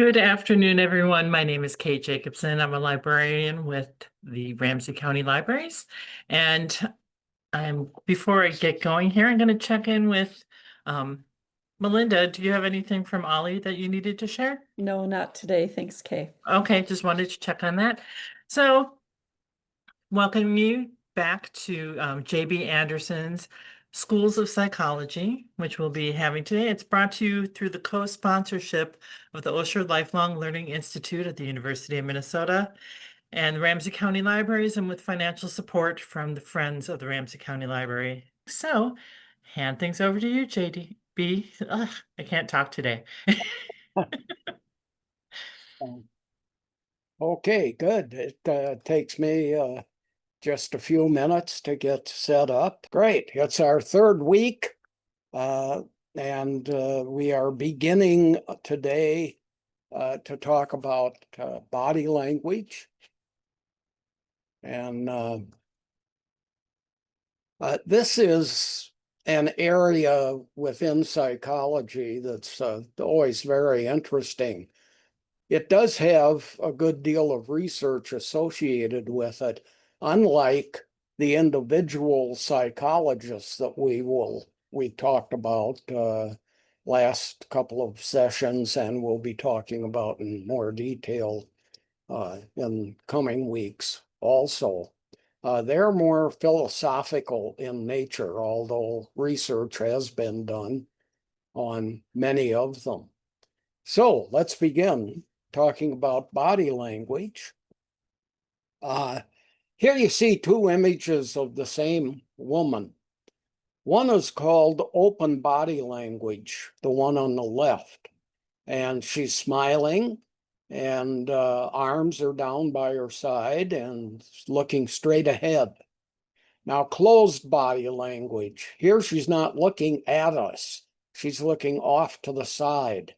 Good afternoon, everyone. My name is Kate Jacobson. I'm a librarian with the Ramsey County Libraries. And before I get going here, I'm going to check in with Melinda. Do you have anything from OLLI that you needed to share? No, not today. Thanks, Kay. Okay, just wanted to check on that. So, welcome you back to JB Anderson's Schools of Psychology, which we'll be having today. It's brought to you through the co-sponsorship of the Osher Lifelong Learning Institute at the University of Minnesota and the Ramsey County Libraries, and with financial support from the Friends of the Ramsey County Library. So, hand things over to you, JDB. Ugh, I can't talk today. Okay, good. It takes me just a few minutes to get set up. Great. It's our third week, and we are beginning today to talk about body language. And this is an area within psychology that's always very interesting. It does have a good deal of research associated with it, unlike the individual psychologists that we talked about last couple of sessions, and we'll be talking about in more detail in coming weeks also. They're more philosophical in nature, although research has been done on many of them. So let's begin talking about body language. Here you see two images of the same woman. One is called open body language, the one on the left. And she's smiling, and arms are down by her side and looking straight ahead. Now, closed body language. Here she's not looking at us. She's looking off to the side.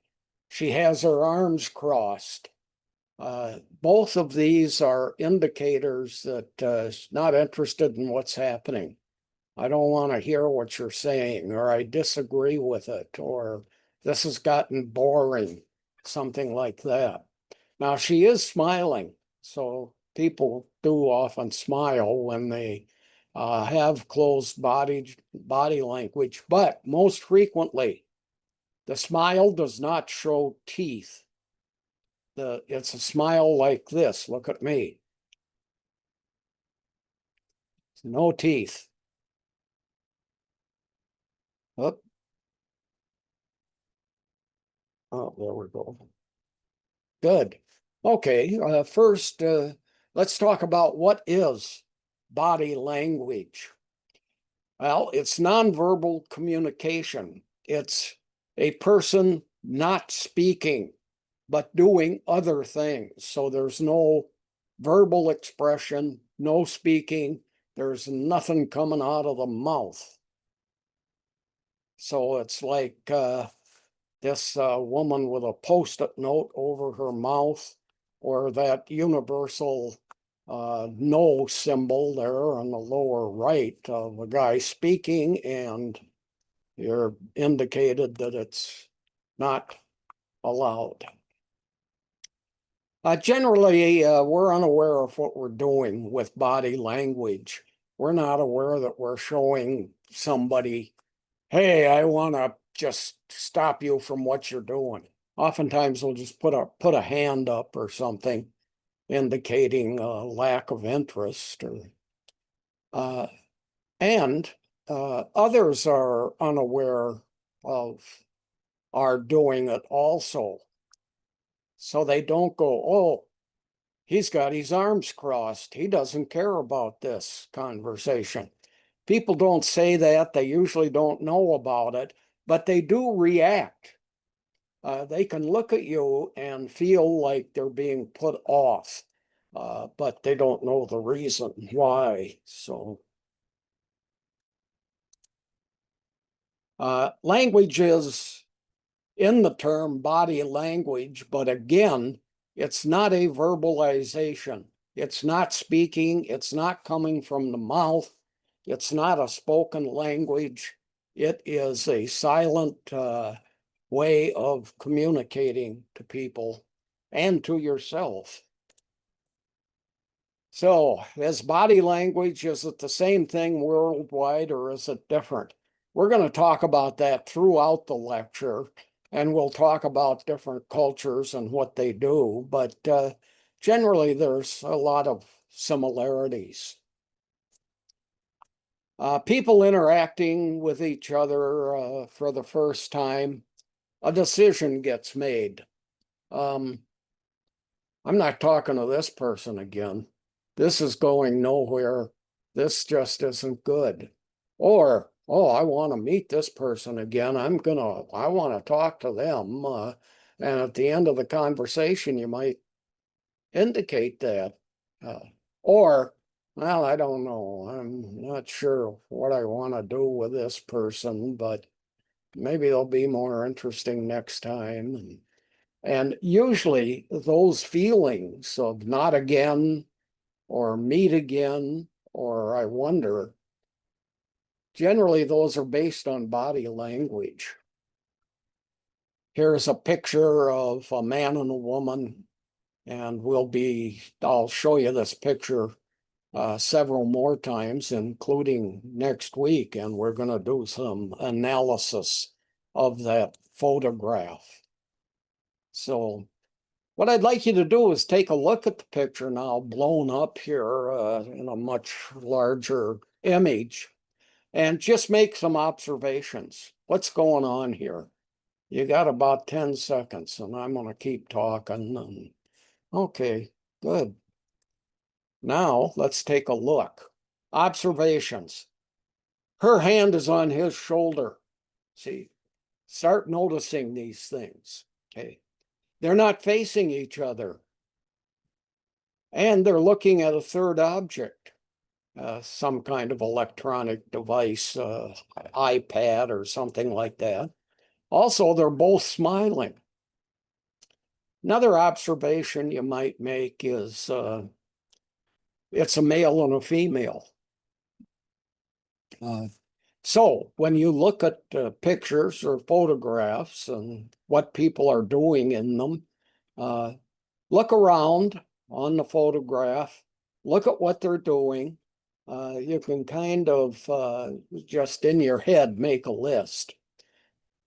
She has her arms crossed. Both of these are indicators that not interested in what's happening. I don't want to hear what you're saying, or I disagree with it, or this has gotten boring, something like that. Now, she is smiling, so people do often smile when they have closed body language, but most frequently, the smile does not show teeth. It's a smile like this. Look at me. No teeth. Oh, there we go. Good. Okay, first, let's talk about what is body language. Well, it's nonverbal communication. It's a person not speaking, but doing other things. So there's no verbal expression, no speaking. There's nothing coming out of the mouth. So it's like this woman with a Post-it note over her mouth, or that universal no symbol there on the lower right of a guy speaking, and you're indicated that it's not allowed. Generally, we're unaware of what we're doing with body language. We're not aware that we're showing somebody, hey, I want to just stop you from what you're doing. Oftentimes, we'll just put a hand up or something, indicating a lack of interest. And others are unaware of our doing it also. So they don't go, oh, he's got his arms crossed. He doesn't care about this conversation. People don't say that. They usually don't know about it, but they do react. They can look at you and feel like they're being put off, but they don't know the reason why. So language is in the term body language, but again, it's not a verbalization. It's not speaking. It's not coming from the mouth. It's not a spoken language. It is a silent way of communicating to people and to yourself. So, is body language, is it the same thing worldwide or is it different? We're going to talk about that throughout the lecture, and we'll talk about different cultures and what they do, but generally there's a lot of similarities. People interacting with each other for the first time, a decision gets made. I'm not talking to this person again. This is going nowhere. This just isn't good. Or, oh, I want to meet this person again. I want to talk to them. And at the end of the conversation, you might indicate that. Or, well, I don't know. I'm not sure what I want to do with this person, but maybe they'll be more interesting next time. And usually those feelings of not again, or meet again, or I wonder, generally those are based on body language. Here's a picture of a man and a woman, and I'll show you this picture several more times, including next week, and we're going to do some analysis of that photograph. So what I'd like you to do is take a look at the picture now, blown up here in a much larger image, and just make some observations. What's going on here? You got about 10 seconds, and I'm going to keep talking. Okay, good. Now let's take a look. Observations. Her hand is on his shoulder. See, start noticing these things. Okay. They're not facing each other. And they're looking at a third object, some kind of electronic device, iPad or something like that. Also, they're both smiling. Another observation you might make is it's a male and a female. So when you look at pictures or photographs and what people are doing in them, look around on the photograph, look at what they're doing. You can kind of just in your head make a list.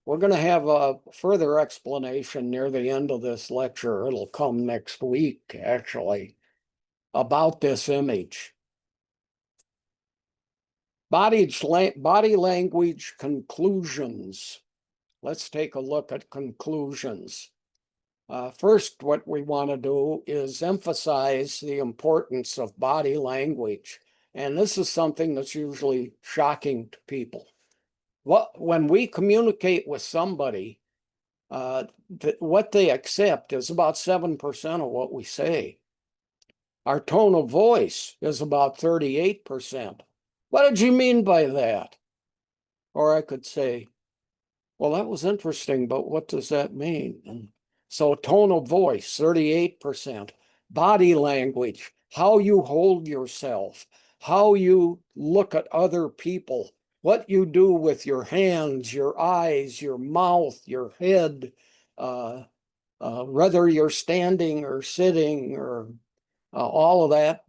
We're going to have a further explanation near the end of this lecture. It'll come next week, actually, about this image. Body language conclusions. Let's take a look at conclusions. First, what we want to do is emphasize the importance of body language. And this is something that's usually shocking to people. When we communicate with somebody, what they accept is about 7% of what we say. Our tone of voice is about 38%. What did you mean by that? Or I could say, well, that was interesting, but what does that mean? And so tone of voice, 38%. Body language, how you hold yourself, how you look at other people, what you do with your hands, your eyes, your mouth, your head, whether you're standing or sitting or all of that.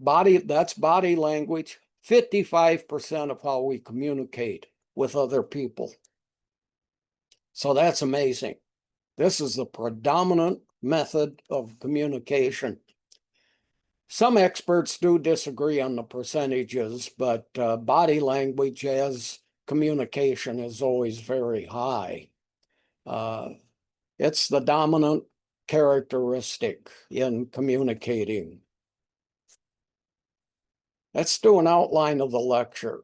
That's body language. 55% of how we communicate with other people. So that's amazing. This is the predominant method of communication. Some experts do disagree on the percentages, but body language as communication is always very high. It's the dominant characteristic in communicating. Let's do an outline of the lecture.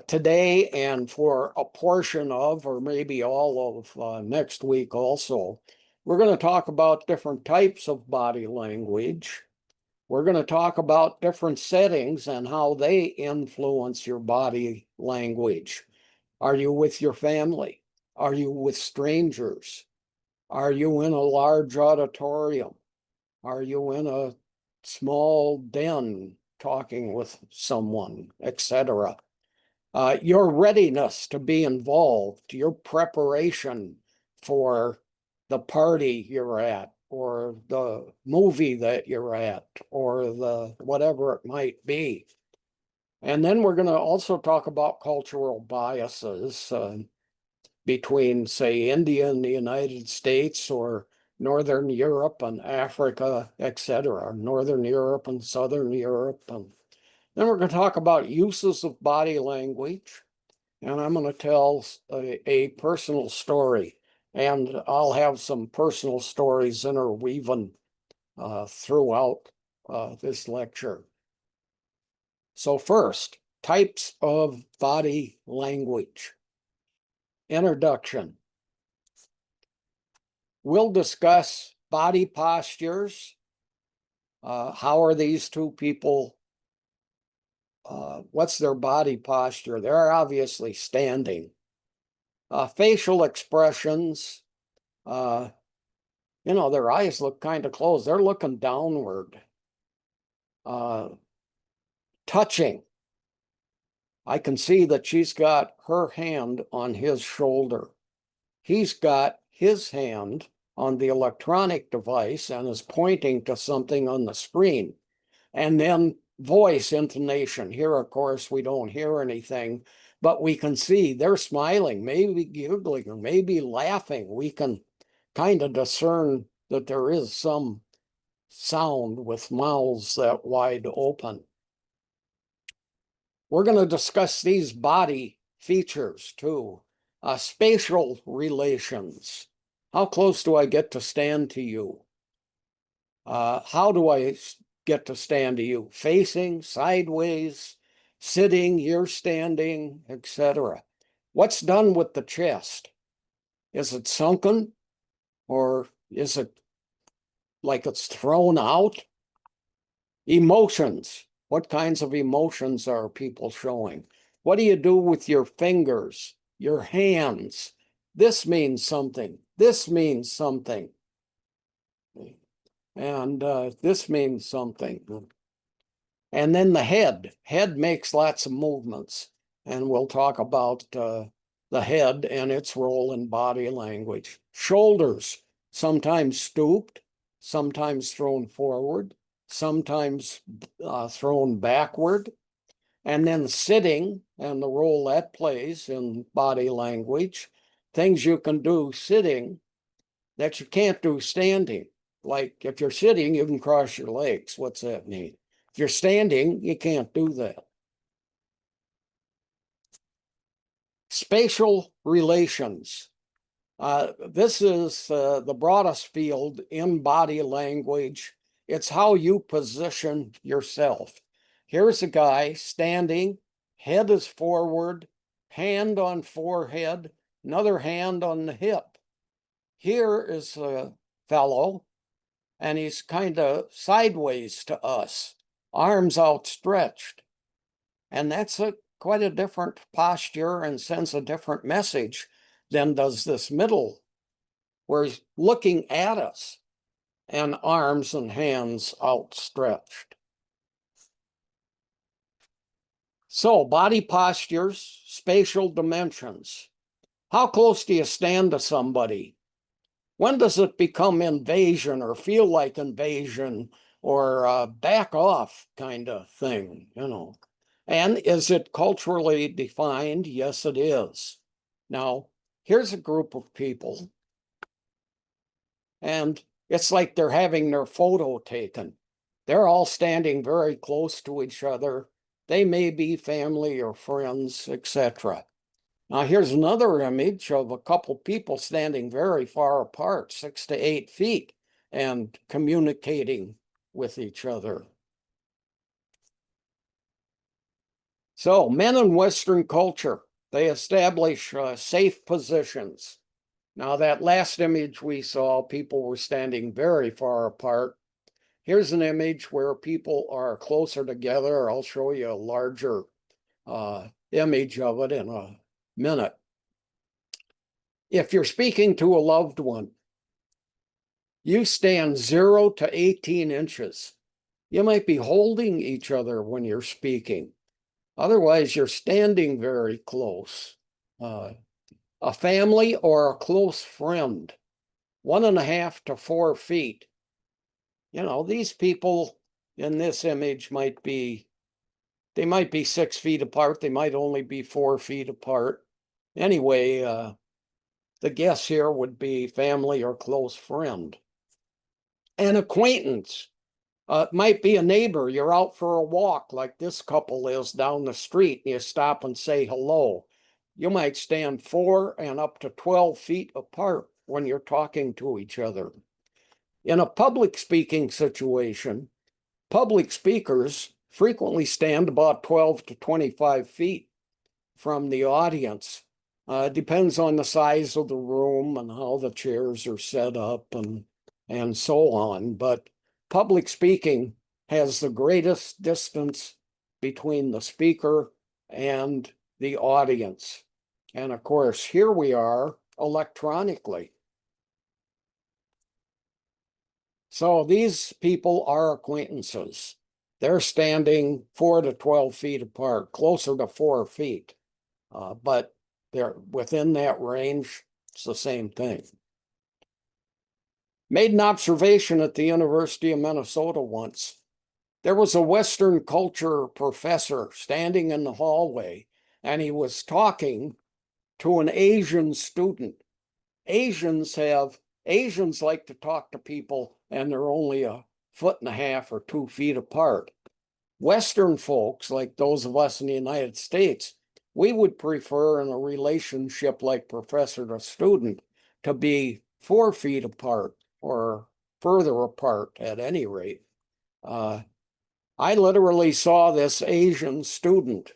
Today and for a portion of, or maybe all of next week also, we're going to talk about different types of body language. We're going to talk about different settings and how they influence your body language. Are you with your family? Are you with strangers? Are you in a large auditorium? Are you in a small den talking with someone, etc.? Your readiness to be involved, your preparation for the party you're at, or the movie that you're at, or the whatever it might be. And then we're going to also talk about cultural biases between, say, India and the United States, or Northern Europe and Africa, etc., Northern Europe and Southern Europe. And then we're going to talk about uses of body language. And I'm going to tell a personal story. And I'll have some personal stories interweaving throughout this lecture. So first, types of body language. Introduction. We'll discuss body postures. How are these two people? What's their body posture? They're obviously standing. Facial expressions. Their eyes look kind of closed. They're looking downward. Touching. I can see that she's got her hand on his shoulder. He's got his hand on the electronic device and is pointing to something on the screen. And then voice intonation. Here, of course, we don't hear anything, but we can see they're smiling, maybe giggling, or maybe laughing. We can kind of discern that there is some sound with mouths that wide open. We're going to discuss these body features too. Spatial relations. How close do I get to stand to you? How do I get to stand to you? Facing, sideways, sitting, you're standing, etc. What's done with the chest? Is it sunken, or is it like it's thrown out? Emotions. What kinds of emotions are people showing? What do you do with your fingers, your hands? This means something. This means something. And this means something. And then the head. Head makes lots of movements. And we'll talk about the head and its role in body language. Shoulders, sometimes stooped, sometimes thrown forward, sometimes thrown backward. And then sitting and the role that plays in body language. Things you can do sitting that you can't do standing. Like if you're sitting, you can cross your legs. What's that mean? If you're standing, you can't do that. Spatial relations. This is the broadest field in body language. It's how you position yourself. Here's a guy standing, head is forward, hand on forehead, another hand on the hip. Here is a fellow, and he's kind of sideways to us, arms outstretched. And that's quite a different posture and sends a different message than does this middle, where he's looking at us and arms and hands outstretched. So body postures, spatial dimensions. How close do you stand to somebody? When does it become invasion or feel like invasion or back off kind of thing, And is it culturally defined? Yes, it is. Now, here's a group of people, and it's like they're having their photo taken. They're all standing very close to each other. They may be family or friends, etc. Now, here's another image of a couple people standing very far apart, 6 to 8 feet, and communicating with each other. So, men in Western culture, they establish safe positions. Now, that last image we saw, people were standing very far apart. Here's an image where people are closer together. I'll show you a larger image of it in a minute. If you're speaking to a loved one, you stand 0 to 18 inches. You might be holding each other when you're speaking. Otherwise, you're standing very close. A family or a close friend, 1.5 to 4 feet. You know, these people in this image might be 6 feet apart. They might only be 4 feet apart. Anyway, the guess here would be family or close friend. An acquaintance. It might be a neighbor. You're out for a walk like this couple is down the street, and you stop and say hello. You might stand 4 and up to 12 feet apart when you're talking to each other. In a public speaking situation, public speakers frequently stand about 12 to 25 feet from the audience. Depends on the size of the room and how the chairs are set up and so on. But public speaking has the greatest distance between the speaker and the audience. And of course, here we are electronically. So these people are acquaintances. They're standing 4 to 12 feet apart, closer to 4 feet. But they're within that range. It's the same thing. Made an observation at the University of Minnesota once. There was a Western culture professor standing in the hallway, and he was talking to an Asian student. Asians like to talk to people, and they're only 1.5 feet or 2 feet apart. Western folks, like those of us in the United States, we would prefer in a relationship like professor to student to be 4 feet apart or further apart at any rate. I literally saw this Asian student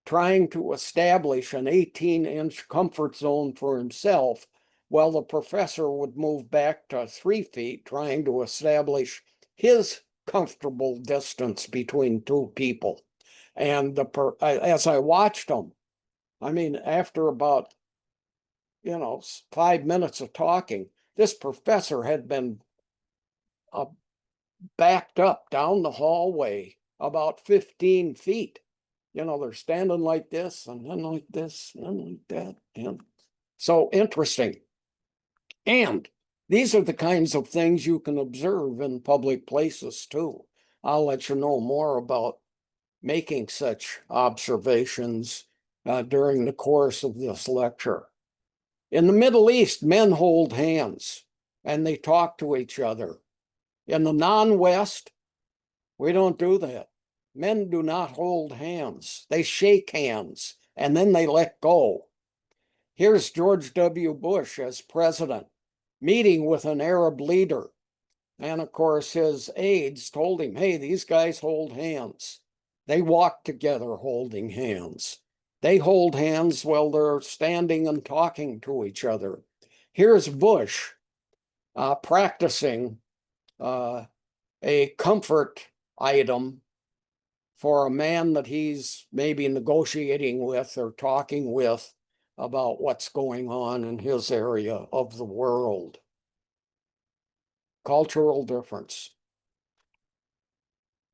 trying to establish an 18-inch comfort zone for himself while the professor would move back to 3 feet, trying to establish his comfortable distance between two people. And as I watched him, I mean, after about, 5 minutes of talking, this professor had been backed up down the hallway about 15 feet. They're standing like this and then like this and then like that. And so interesting. And these are the kinds of things you can observe in public places too. I'll let you know more about making such observations during the course of this lecture. In the Middle East, men hold hands and they talk to each other. In the non-West, we don't do that. Men do not hold hands. They shake hands and then they let go. Here's George W. Bush as president, meeting with an Arab leader. And of course, his aides told him, hey, these guys hold hands. They walk together holding hands. They hold hands while they're standing and talking to each other. Here's Bush practicing a comfort item for a man that he's maybe negotiating with or talking with about what's going on in his area of the world. Cultural difference.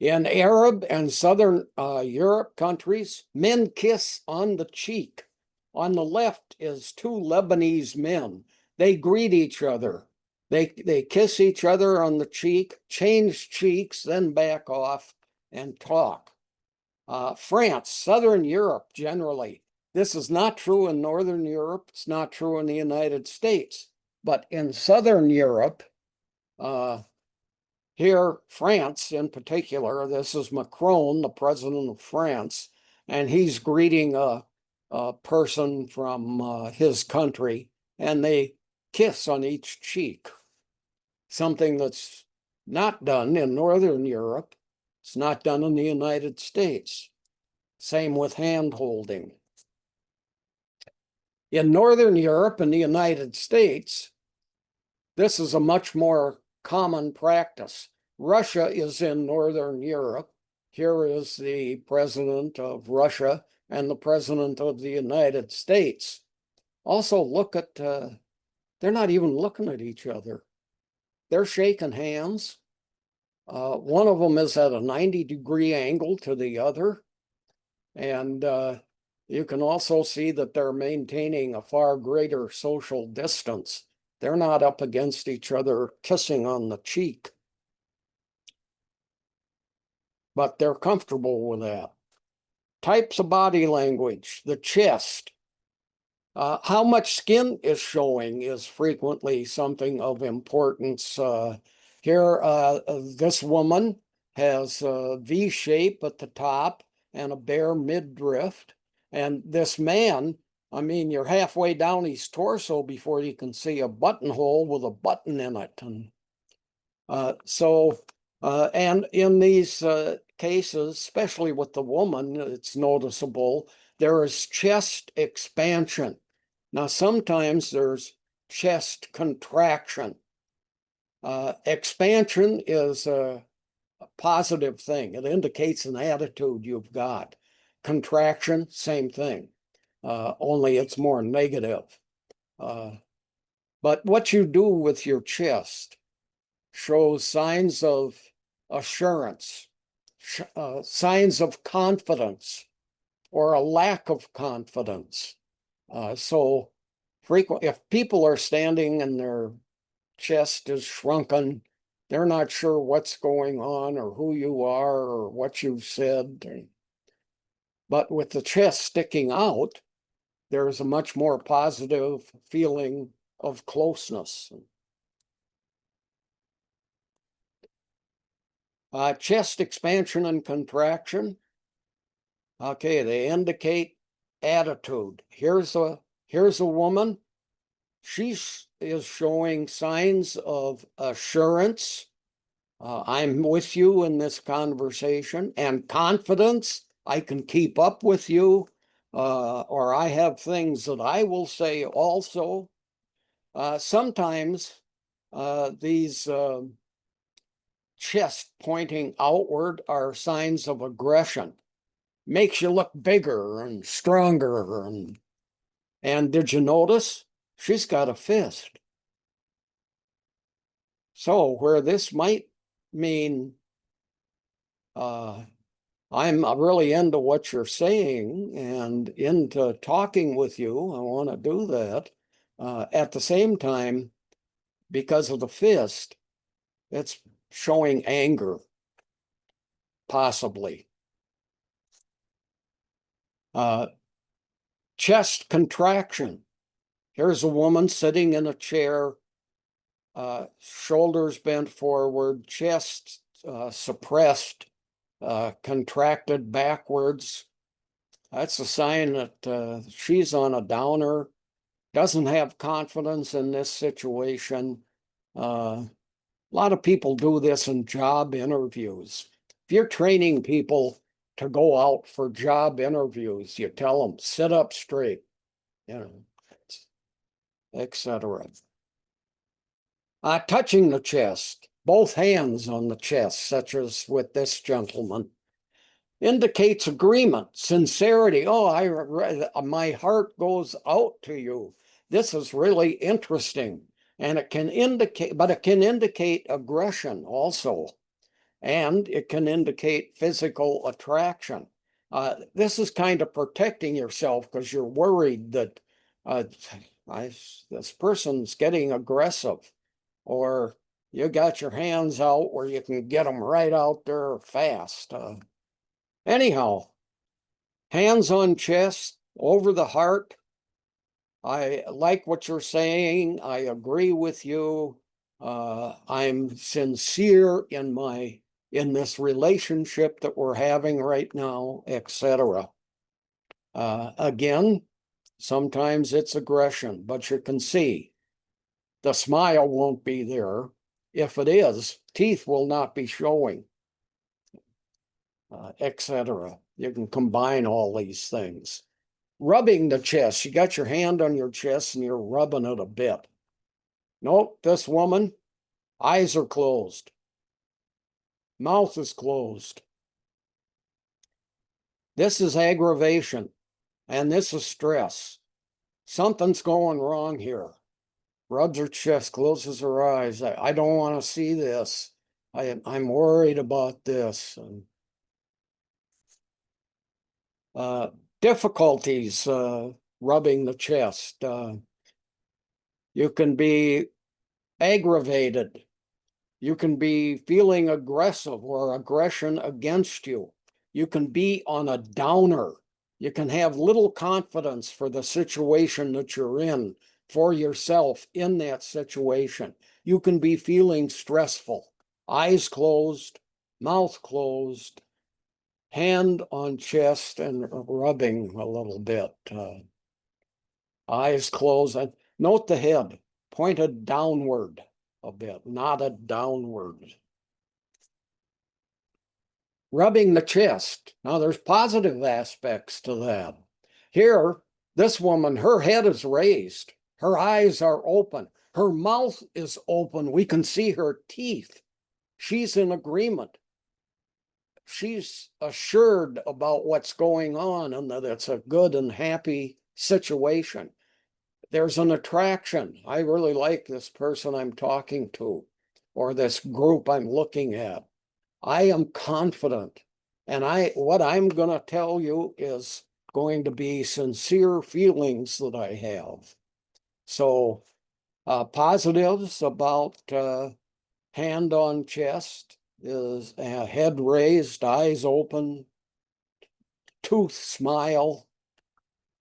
In Arab and Southern Europe countries, men kiss on the cheek. On the left is 2 Lebanese men. They greet each other. They kiss each other on the cheek, change cheeks, then back off and talk. France, Southern Europe generally. This is not true in Northern Europe. It's not true in the United States. But in Southern Europe, here, France in particular, this is Macron, the president of France, and he's greeting a person from his country, and they kiss on each cheek. Something that's not done in Northern Europe. It's not done in the United States. Same with hand holding. In Northern Europe and the United States, this is a much more common practice. Russia is in Northern Europe. Here is the president of Russia and the president of the United States. Also look at, they're not even looking at each other. They're shaking hands. One of them is at a 90-degree angle to the other. And you can also see that they're maintaining a far greater social distance They're not up against each other kissing on the cheek. But they're comfortable with that. Types of body language, the chest. How much skin is showing is frequently something of importance. Here, this woman has a V shape at the top and a bare midriff. And this man, I mean, you're halfway down his torso before you can see a buttonhole with a button in it. And and in these cases, especially with the woman, it's noticeable, there is chest expansion. Now, sometimes there's chest contraction. Expansion is a positive thing. It indicates an attitude you've got. Contraction, same thing, only it's more negative. But what you do with your chest shows signs of assurance, signs of confidence, or a lack of confidence. So frequently, if people are standing and their chest is shrunken, they're not sure what's going on or who you are or what you've said. But with the chest sticking out, there's a much more positive feeling of closeness. Chest expansion and contraction. Okay, they indicate attitude. Here's a woman. She is showing signs of assurance. I'm with you in this conversation, and confidence. I can keep up with you, or I have things that I will say also. Sometimes these chest pointing outward are signs of aggression. Makes you look bigger and stronger. And did you notice? She's got a fist. So where this might mean I'm really into what you're saying and into talking with you, I want to do that. At the same time, because of the fist, it's showing anger, possibly. Chest contraction. Here's a woman sitting in a chair, shoulders bent forward, chest suppressed, contracted backwards. That's a sign that she's on a downer, doesn't have confidence in this situation. A lot of people do this in job interviews. If you're training people to go out for job interviews, you tell them, sit up straight, etc. Touching the chest, both hands on the chest, such as with this gentleman, indicates agreement, sincerity. Oh, my heart goes out to you. This is really interesting. And it can indicate aggression also. And it can indicate physical attraction. This is kind of protecting yourself because you're worried that this person's getting aggressive, or you got your hands out where you can get them right out there fast. Anyhow, hands on chest, over the heart. I like what you're saying. I agree with you. I'm sincere in this relationship that we're having right now, etc. Again, sometimes it's aggression, but you can see the smile won't be there. If it is, teeth will not be showing, etc. You can combine all these things. Rubbing the chest. You got your hand on your chest and you're rubbing it a bit. Nope, this woman, eyes are closed. Mouth is closed. This is aggravation, and this is stress. Something's going wrong here. Rubs her chest, closes her eyes. I don't want to see this. I'm worried about this. Difficulties rubbing the chest. You can be aggravated. You can be feeling aggressive or aggression against you. You can be on a downer. You can have little confidence for the situation that you're in, for yourself in that situation. You can be feeling stressful, eyes closed, mouth closed, hand on chest and rubbing a little bit. Eyes closed. And note the head pointed downward a bit, nodded downward. Rubbing the chest. Now there's positive aspects to that. Here, this woman, her head is raised. Her eyes are open. Her mouth is open. We can see her teeth. She's in agreement. She's assured about what's going on and that it's a good and happy situation. There's an attraction. I really like this person I'm talking to or this group I'm looking at. I am confident, and what I'm going to tell you is going to be sincere feelings that I have. So positives about hand on chest is head raised, eyes open, tooth smile,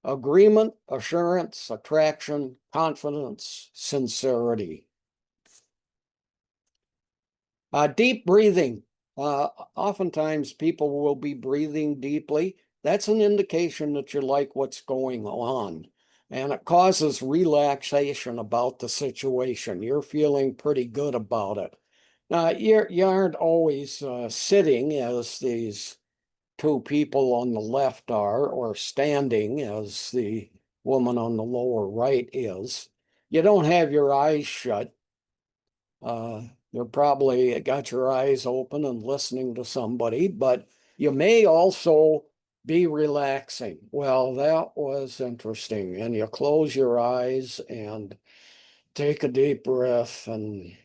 agreement, assurance, attraction, confidence, sincerity. Deep breathing. Oftentimes people will be breathing deeply. That's an indication that you like what's going on. And it causes relaxation about the situation. You're feeling pretty good about it. Now, you aren't always sitting as these two people on the left are, or standing as the woman on the lower right is. You don't have your eyes shut. You're probably got your eyes open and listening to somebody, but you may also be relaxing. Well, that was interesting. And you close your eyes and take a deep breath, and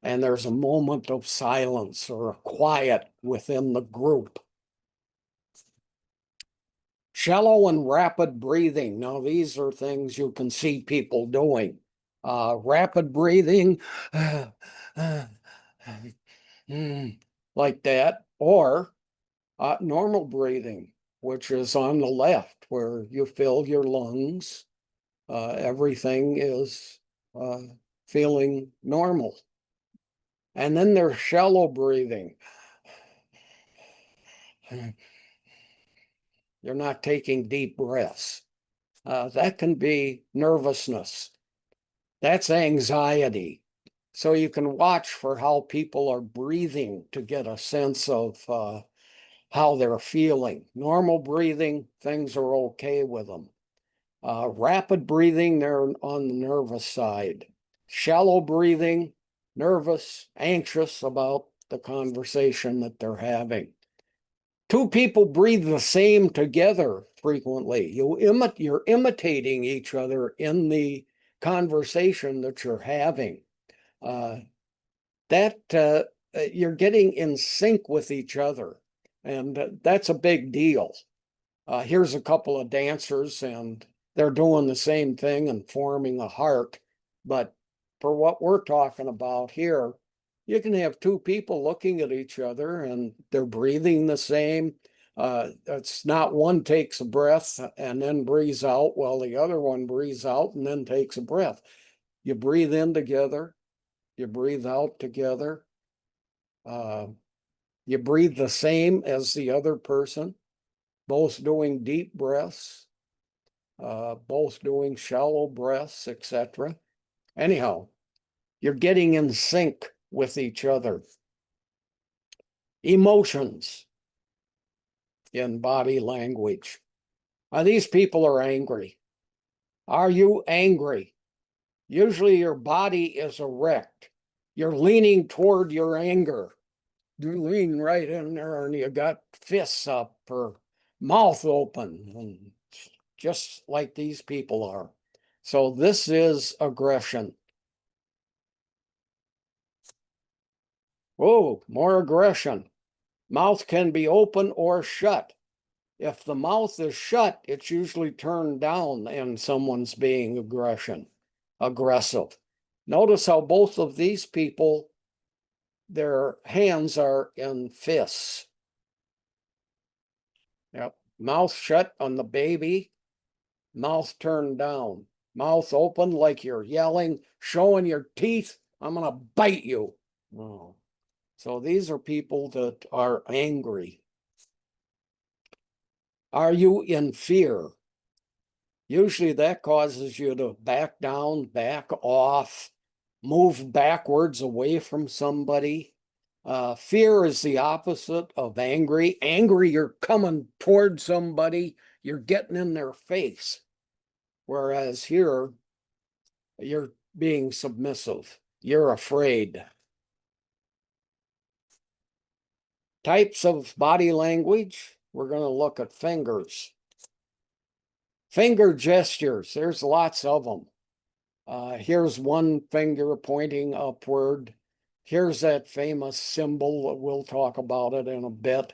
there's a moment of silence or a quiet within the group. Shallow and rapid breathing. Now, these are things you can see people doing. Rapid breathing, like that, or normal breathing, which is on the left, where you fill your lungs. Everything is feeling normal. And then there's shallow breathing. You're not taking deep breaths. That can be nervousness. That's anxiety. So you can watch for how people are breathing to get a sense of how they're feeling. Normal breathing, things are okay with them. Rapid breathing, they're on the nervous side. Shallow breathing, nervous, anxious about the conversation that they're having. Two people breathe the same together frequently. You're imitating each other in the conversation that you're having. You're getting in sync with each other, and that's a big deal. Here's a couple of dancers, and they're doing the same thing and forming a heart. But for what we're talking about here, you can have two people looking at each other and they're breathing the same. It's not one takes a breath and then breathes out while the other one breathes out and then takes a breath. You breathe in together, you breathe out together. You breathe the same as the other person, both doing deep breaths, both doing shallow breaths, etc. Anyhow, you're getting in sync with each other. Emotions in body language. These people are angry. Are you angry? Usually your body is erect. You're leaning toward your anger. You lean right in there and you got fists up or mouth open, and just like these people are. So this is aggression. Oh, more aggression. Mouth can be open or shut. If the mouth is shut, it's usually turned down and someone's being aggressive. Notice how both of these people, their hands are in fists. Yep. Mouth shut on the baby, mouth turned down, mouth open like you're yelling, showing your teeth. I'm going to bite you. Oh. So these are people that are angry. Are you in fear? Usually that causes you to back down, back off, move backwards away from somebody. Fear is the opposite of angry. Angry, you're coming toward somebody, you're getting in their face. Whereas here, you're being submissive, you're afraid. Types of body language, we're going to look at fingers. Finger gestures, there's lots of them. Here's one finger pointing upward. Here's that famous symbol. We'll talk about it in a bit.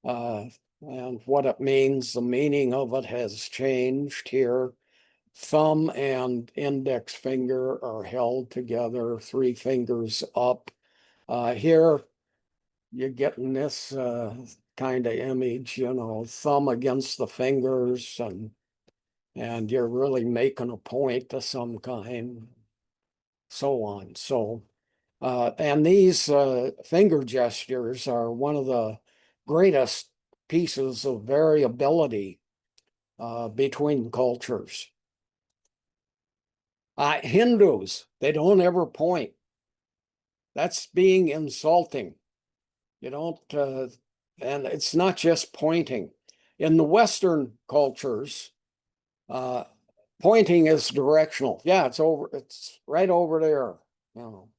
And what it means, the meaning of it has changed here. Thumb and index finger are held together, 3 fingers up. Here, you're getting this kind of image, you know, thumb against the fingers, and you're really making a point of some kind, so on. So, and these finger gestures are one of the greatest pieces of variability between cultures. Hindus, they don't ever point. That's being insulting. You don't, and it's not just pointing. In the Western cultures, pointing is directional. Yeah, it's right over there. You know.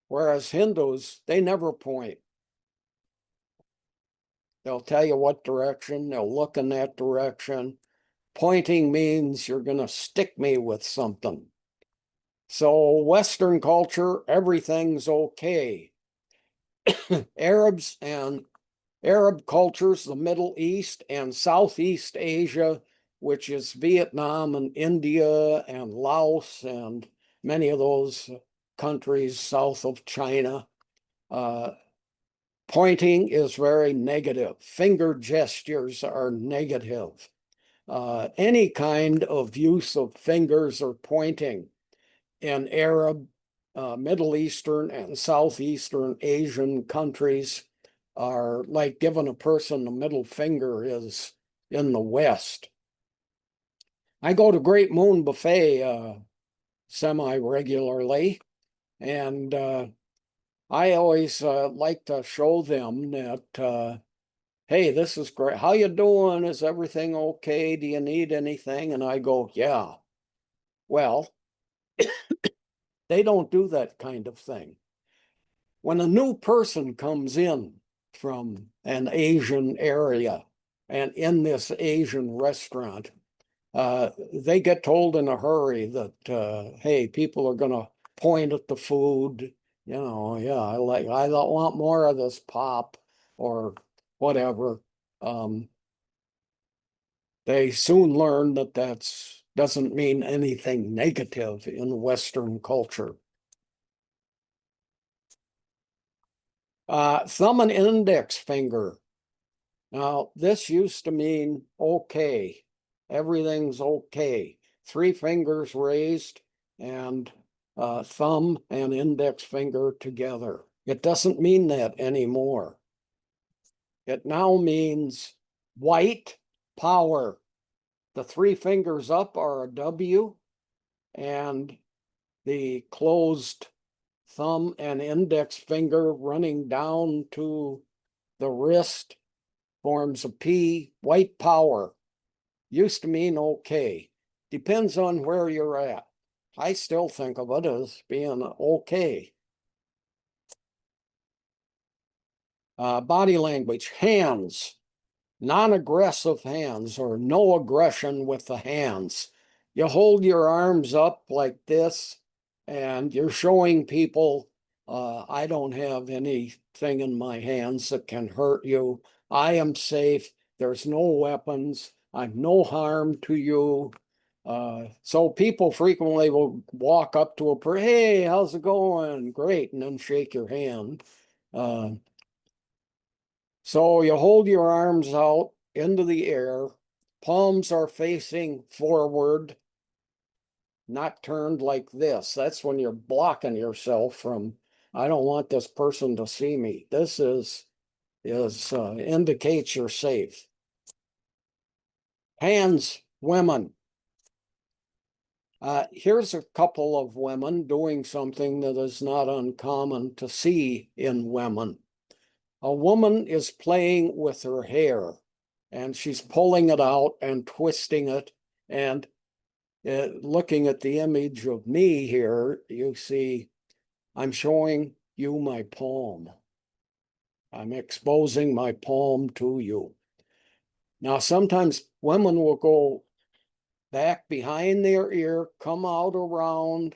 Whereas Hindus, they never point. They'll tell you what direction, they'll look in that direction. Pointing means you're going to stick me with something. So Western culture, everything's okay. Arabs and Arab cultures, the Middle East and Southeast Asia, which is Vietnam and India and Laos and many of those countries south of China. Pointing is very negative. Finger gestures are negative. Any kind of use of fingers or pointing in Arab, Middle Eastern, and Southeastern Asian countries are like giving a person the middle finger is in the West. I go to Great Moon Buffet semi-regularly, and I always like to show them that, hey, this is great. How you doing? Is everything okay? Do you need anything? And I go, yeah. Well, they don't do that kind of thing. When a new person comes in from an Asian area and in this Asian restaurant, they get told in a hurry that, hey, people are going to point at the food. You know, yeah, I want more of this pop or whatever. They soon learn that doesn't mean anything negative in Western culture. Thumb and index finger. Now, this used to mean okay. Everything's okay. 3 fingers raised and thumb and index finger together. It doesn't mean that anymore. It now means white power. The 3 fingers up are a W, and the closed thumb and index finger running down to the wrist forms a P. White power. Used to mean okay. Depends on where you're at. I still think of it as being okay. Body language, hands, non-aggressive hands or no aggression with the hands. You hold your arms up like this and you're showing people, I don't have anything in my hands that can hurt you. I am safe. There's no weapons. I'm no harm to you. So people frequently will walk up to a person, hey, how's it going? Great, and then shake your hand. So you hold your arms out into the air, palms are facing forward, not turned like this. That's when you're blocking yourself from, I don't want this person to see me. This indicates you're safe. Hands, women. Here's a couple of women doing something that is not uncommon to see in women. A woman is playing with her hair, and she's pulling it out and twisting it. And looking at the image of me here, you see, I'm showing you my palm. I'm exposing my palm to you. Now, sometimes women will go back behind their ear, come out around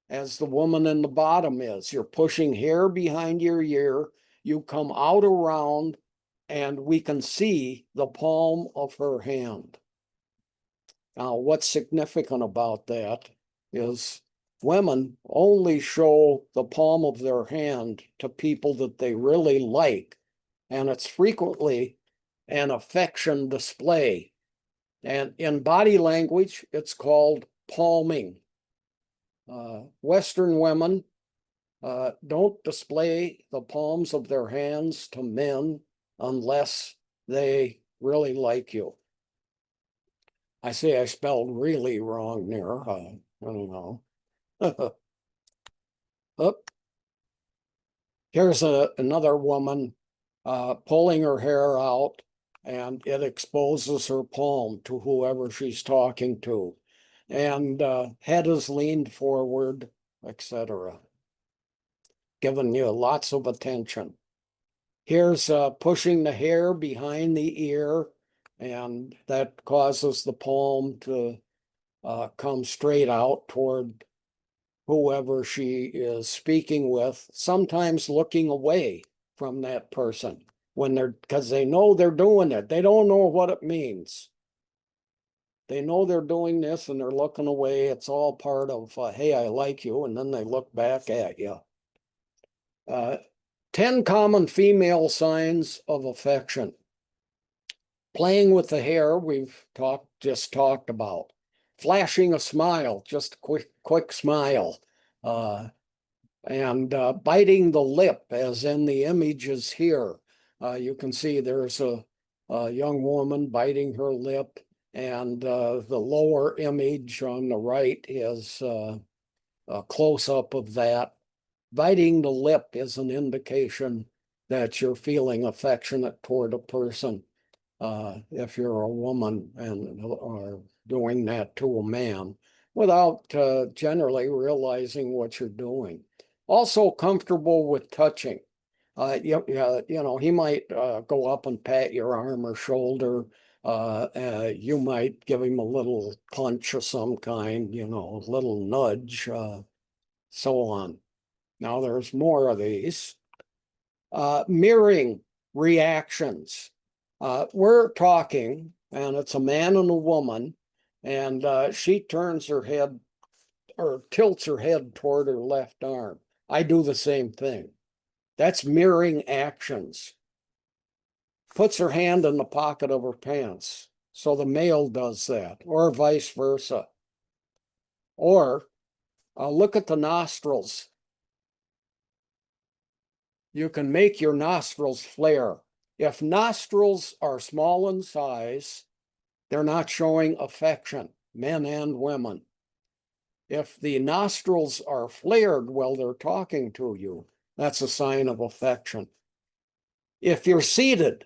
as the woman in the bottom is. You're pushing hair behind your ear. You come out around and we can see the palm of her hand. Now, what's significant about that is women only show the palm of their hand to people that they really like. And it's frequently an affection display. And in body language, it's called palming. Western women don't display the palms of their hands to men unless they really like you. I say I spelled really wrong there. I don't know. Oop. Here's another woman pulling her hair out, and it exposes her palm to whoever she's talking to. And head is leaned forward, etc. Giving you lots of attention. Here's pushing the hair behind the ear, and that causes the palm to come straight out toward whoever she is speaking with, sometimes looking away from that person because they know they're doing it. They don't know what it means. They know they're doing this and they're looking away. It's all part of, hey, I like you. And then they look back at you. 10 common female signs of affection. Playing with the hair, we've just talked about. Flashing a smile, just a quick smile. And biting the lip, as in the images here. You can see there's a young woman biting her lip, and the lower image on the right is a close-up of that. Biting the lip is an indication that you're feeling affectionate toward a person. If you're a woman and are doing that to a man without generally realizing what you're doing. Also comfortable with touching. You know, he might go up and pat your arm or shoulder. You might give him a little punch of some kind, you know, a little nudge, so on. Now there's more of these. Mirroring reactions. We're talking, and it's a man and a woman, and she turns her head or tilts her head toward her left arm. I do the same thing. That's mirroring actions. Puts her hand in the pocket of her pants. So the male does that, or vice versa. Or look at the nostrils. You can make your nostrils flare. If nostrils are small in size, they're not showing affection, men and women. If the nostrils are flared while they're talking to you, that's a sign of affection. If you're seated,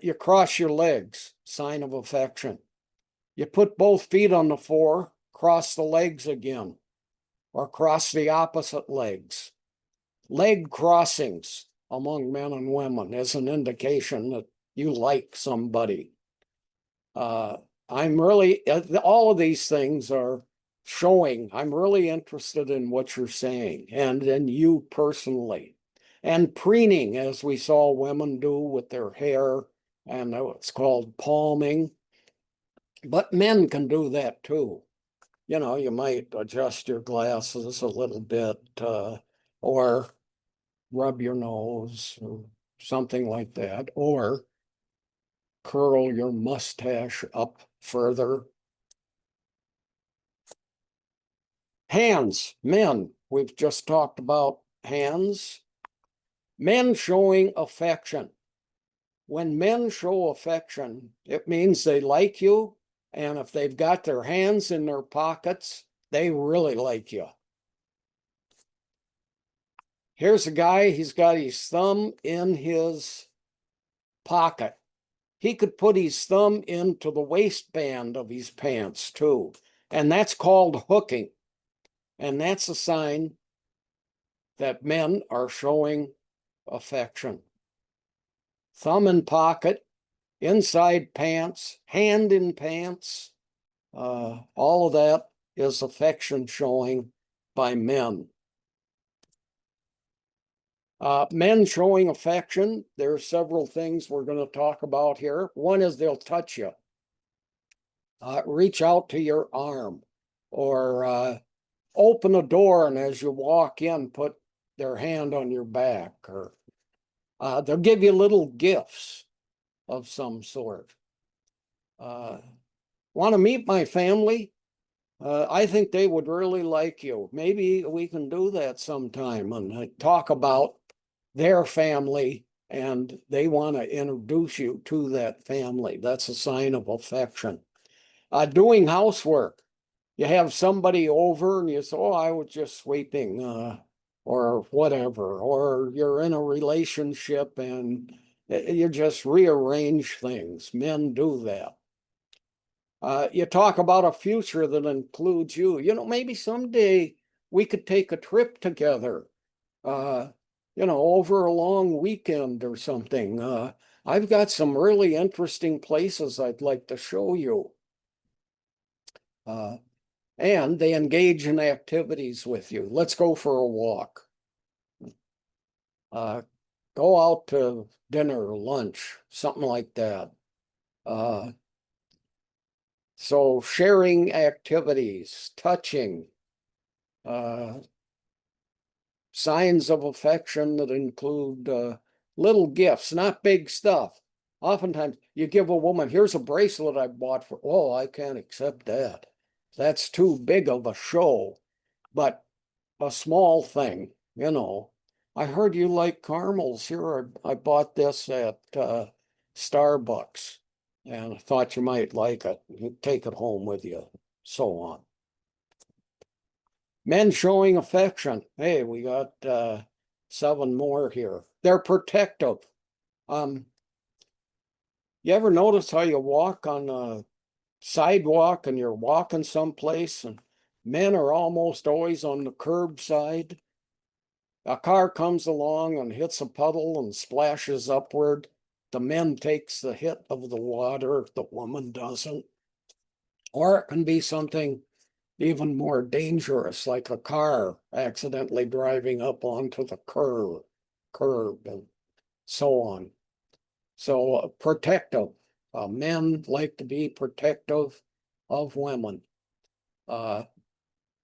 you cross your legs, sign of affection. You put both feet on the floor, cross the legs again, or cross the opposite legs. Leg crossings among men and women is an indication that you like somebody. I'm really, all of these things are showing I'm really interested in what you're saying and in you personally. And preening, as we saw women do with their hair, and it's called palming. But men can do that too. You know, you might adjust your glasses a little bit, or rub your nose or something like that, or curl your mustache up further. Hands, men, we've just talked about hands. Men showing affection. When men show affection, it means they like you, and if they've got their hands in their pockets, they really like you. Here's a guy, he's got his thumb in his pocket. He could put his thumb into the waistband of his pants too, and that's called hooking. And that's a sign that men are showing affection. Thumb in pocket, inside pants, hand in pants, all of that is affection showing by men. Men showing affection, there are several things we're going to talk about here. One is they'll touch you. Reach out to your arm, or open a door, and as you walk in, put their hand on your back, or they'll give you little gifts of some sort. Want to meet my family? I think they would really like you. Maybe we can do that sometime and talk about their family, and they want to introduce you to that family. That's a sign of affection. Doing housework. You have somebody over and you say, oh, I was just sweeping, or whatever, or you're in a relationship and you just rearrange things. Men do that. You talk about a future that includes you. You know, maybe someday we could take a trip together, you know, over a long weekend or something. I've got some really interesting places I'd like to show you. And they engage in activities with you. Let's go for a walk. Go out to dinner or lunch, something like that. So sharing activities, touching, signs of affection that include little gifts, not big stuff. Oftentimes you give a woman, here's a bracelet I bought for, oh, I can't accept that. That's too big of a show, but a small thing, you know. I heard you like caramels. Here, I bought this at Starbucks, and I thought you might like it. You take it home with you, so on. Men showing affection. Hey, we got 7 more here. They're protective. You ever notice how you walk on a sidewalk and you're walking someplace and men are almost always on the curb side? A car comes along and hits a puddle and splashes upward. The man takes the hit of the water, the woman doesn't. Or it can be something even more dangerous, like a car accidentally driving up onto the curb and so on. So protective. Men like to be protective of women.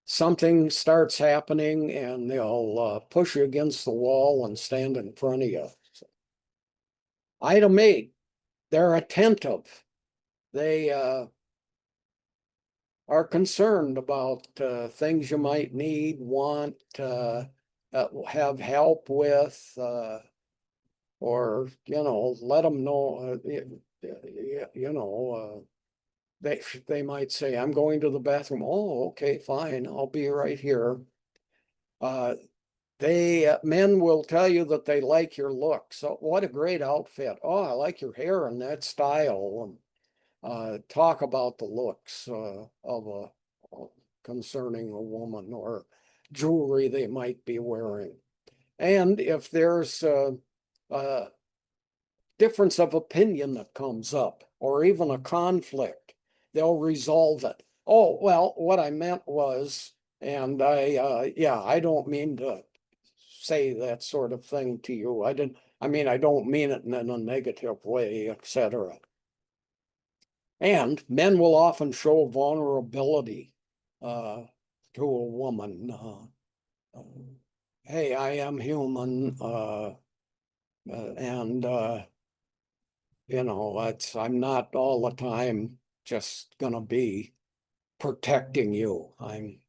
Something starts happening and they'll push you against the wall and stand in front of you. So, item 8, they're attentive. They are concerned about things you might need, want, have help with, or, you know, let them know, you know, they might say, I'm going to the bathroom. Oh, okay, fine. I'll be right here. Men will tell you that they like your look. So what a great outfit. Oh, I like your hair and that style. And talk about the looks of concerning a woman, or jewelry they might be wearing. And if there's a difference of opinion that comes up, or even a conflict, they'll resolve it. Oh, well, what I meant was, and I don't mean to say that sort of thing to you. I don't mean it in a negative way, etc. And men will often show vulnerability to a woman. Hey, I am human, and you know, I'm not all the time just gonna be protecting you. I'm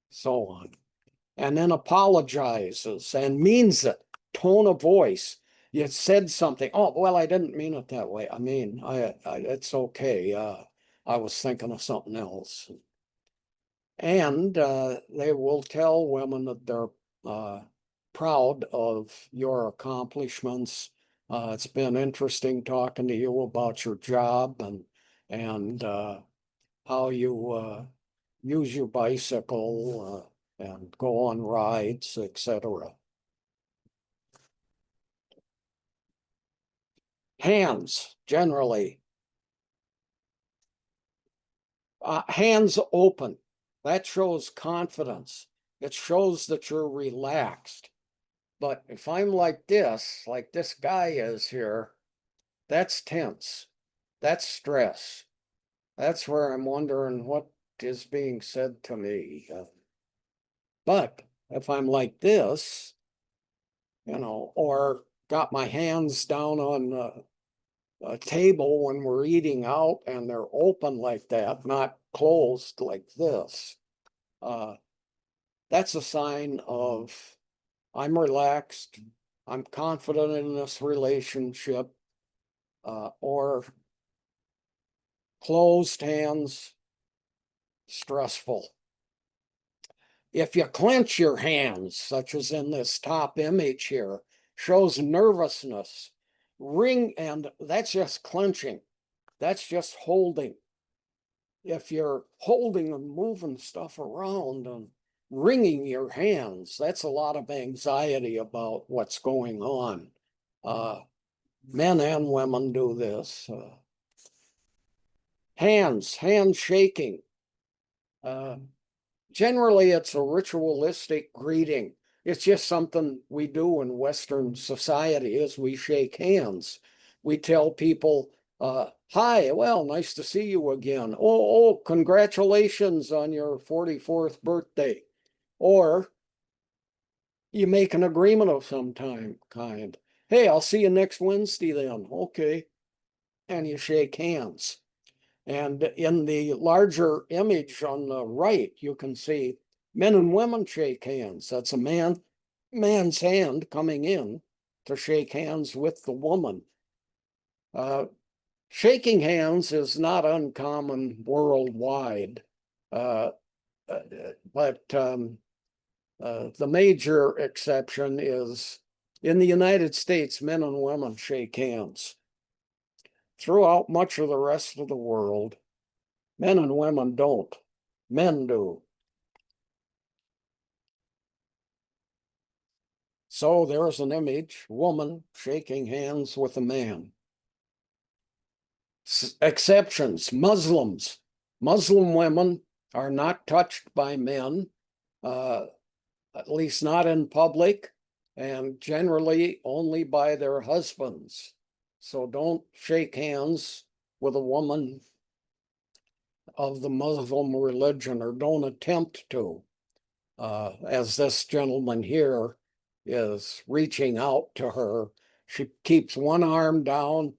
so on. And then apologizes and means it. Tone of voice. You said something. Oh, well, I didn't mean it that way. I mean, it's okay. I was thinking of something else. And they will tell women that they're proud of your accomplishments. It's been interesting talking to you about your job and how you use your bicycle and go on rides, etc. Hands, generally. Hands open. That shows confidence. It shows that you're relaxed. But if I'm like this guy is here, that's tense. That's stress. That's where I'm wondering what is being said to me. But if I'm like this, you know, or got my hands down on a table when we're eating out and they're open like that, not closed like this, that's a sign of I'm relaxed, I'm confident in this relationship, or closed hands, stressful. If you clench your hands, such as in this top image here, shows nervousness, and that's just clenching. That's just holding. If you're holding and moving stuff around and wringing your hands, that's a lot of anxiety about what's going on. Men and women do this. Hands shaking. Generally, it's a ritualistic greeting. It's just something we do in Western society is we shake hands. We tell people, hi, well, nice to see you again. Oh, congratulations on your 44th birthday. Or you make an agreement of some kind. Hey, I'll see you next Wednesday then. Okay. And you shake hands. And in the larger image on the right, you can see men and women shake hands. That's a man's hand coming in to shake hands with the woman. Shaking hands is not uncommon worldwide, but the major exception is in the United States, men and women shake hands. Throughout much of the rest of the world, men and women don't. Men do. So there's an image, woman shaking hands with a man. Exceptions, Muslims. Muslim women are not touched by men, at least not in public, and generally only by their husbands. So don't shake hands with a woman of the Muslim religion, or don't attempt to, as this gentleman here is reaching out to her. She keeps one arm down,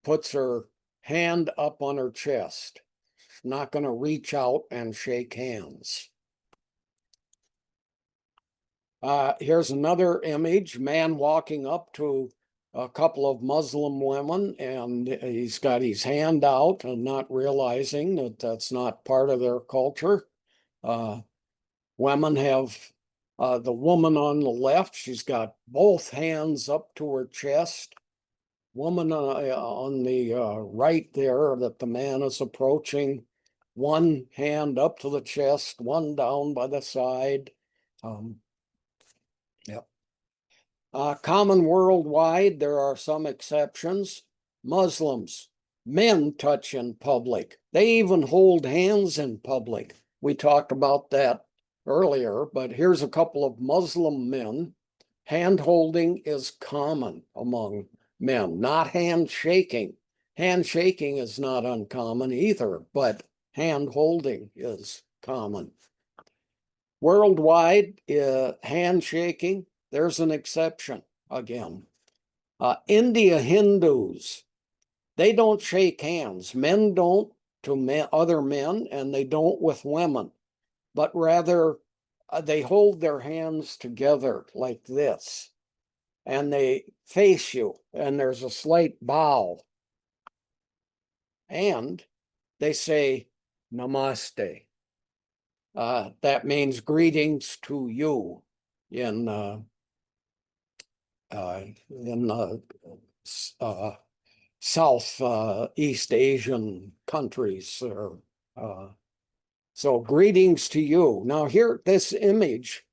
puts her hand up on her chest. She's not going to reach out and shake hands. Here's another image, man walking up to a couple of Muslim women, and he's got his hand out and not realizing that that's not part of their culture. Women have, the woman on the left, she's got both hands up to her chest. Woman on the right there that the man is approaching, one hand up to the chest, one down by the side. Yep. Common worldwide, there are some exceptions. Muslims, men touch in public. They even hold hands in public. We talked about that earlier, but here's a couple of Muslim men. Hand holding is common among men, not handshaking. Handshaking is not uncommon either, but hand holding is common. Worldwide, handshaking, there's an exception again. India Hindus, they don't shake hands. Men don't to other men, and they don't with women, but rather they hold their hands together like this, and they face you, and there's a slight bow. And they say namaste. That means greetings to you in Southeast Asian countries. So greetings to you. Now here, this image,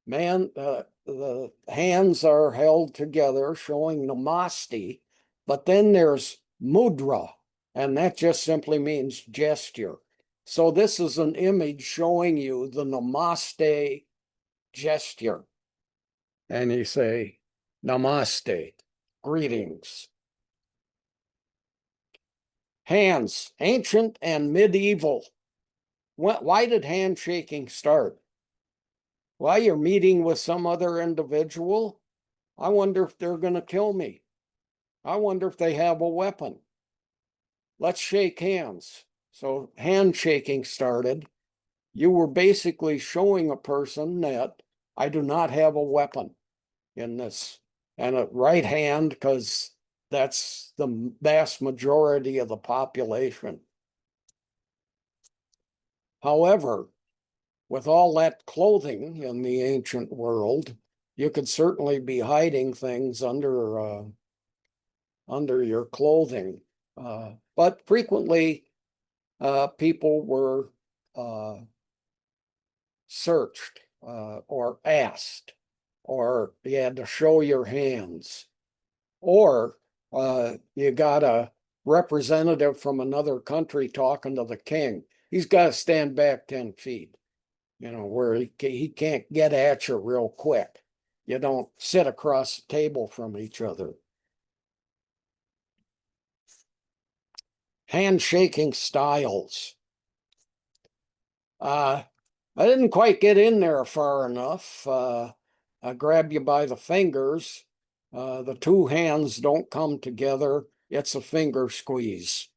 man, the hands are held together showing namaste, but then there's mudra, and that just simply means gesture. So this is an image showing you the namaste gesture. And you say, namaste, greetings. Hands, ancient and medieval. Why did handshaking start? Well, you're meeting with some other individual. I wonder if they're going to kill me. I wonder if they have a weapon. Let's shake hands. So handshaking started. You were basically showing a person that I do not have a weapon in this, and a right hand, because that's the vast majority of the population. However, with all that clothing in the ancient world, you could certainly be hiding things under your clothing. But frequently, people were searched or asked, or you had to show your hands, or you got a representative from another country talking to the king. He's got to stand back 10 feet, where he can't get at you real quick. You don't sit across the table from each other. Handshaking styles. I didn't quite get in there far enough. I grab you by the fingers. The two hands don't come together. It's a finger squeeze.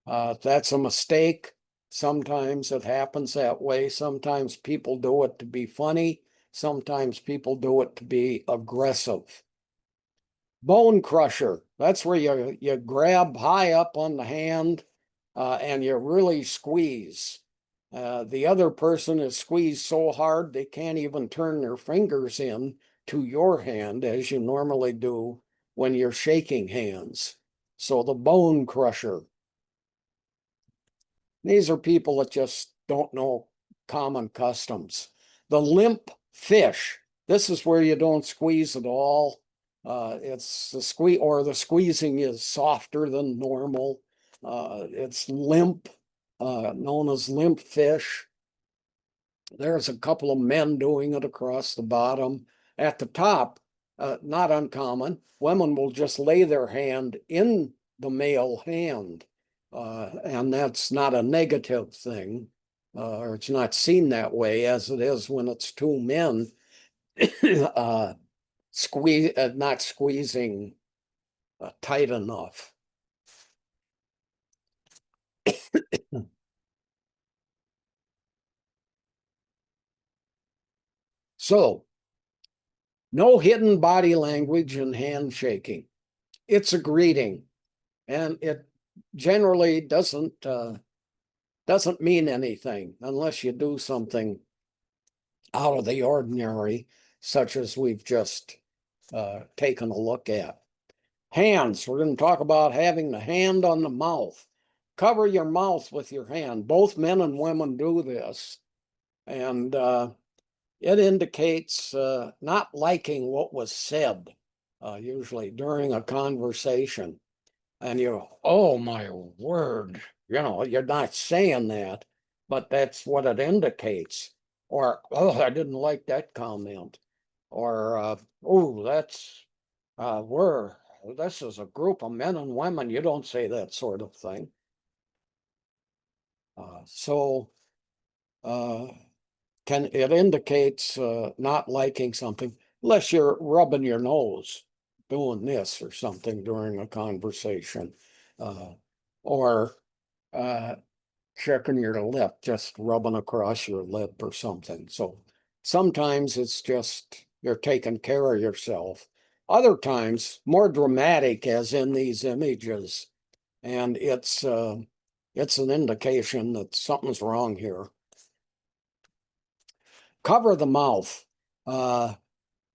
That's a mistake. Sometimes it happens that way. Sometimes people do it to be funny. Sometimes people do it to be aggressive. Bone crusher. That's where you grab high up on the hand and you really squeeze. The other person is squeezed so hard they can't even turn their fingers in to your hand as you normally do when you're shaking hands. So the bone crusher. These are people that just don't know common customs. The limp fish. This is where you don't squeeze at all. It's the squeezing is softer than normal. It's limp, known as limp fish. There's a couple of men doing it across the bottom. At the top, not uncommon, women will just lay their hand in the male hand. And that's not a negative thing, or it's not seen that way as it is when it's two men not squeezing tight enough. So, no hidden body language in handshaking. It's a greeting, and it generally doesn't mean anything unless you do something out of the ordinary, such as we've just taken a look at. Hands, we're going to talk about having the hand on the mouth. Cover your mouth with your hand. Both men and women do this, and it indicates not liking what was said, usually during a conversation. And oh my word, you're not saying that, but that's what it indicates. Or, oh, I didn't like that comment. Or, oh, that's, this is a group of men and women. You don't say that sort of thing. It indicates not liking something, unless you're rubbing your nose, doing this or something during a conversation, or checking your lip, just rubbing across your lip or something. So sometimes it's just you're taking care of yourself. Other times, more dramatic, as in these images, and it's an indication that something's wrong here. Cover the mouth.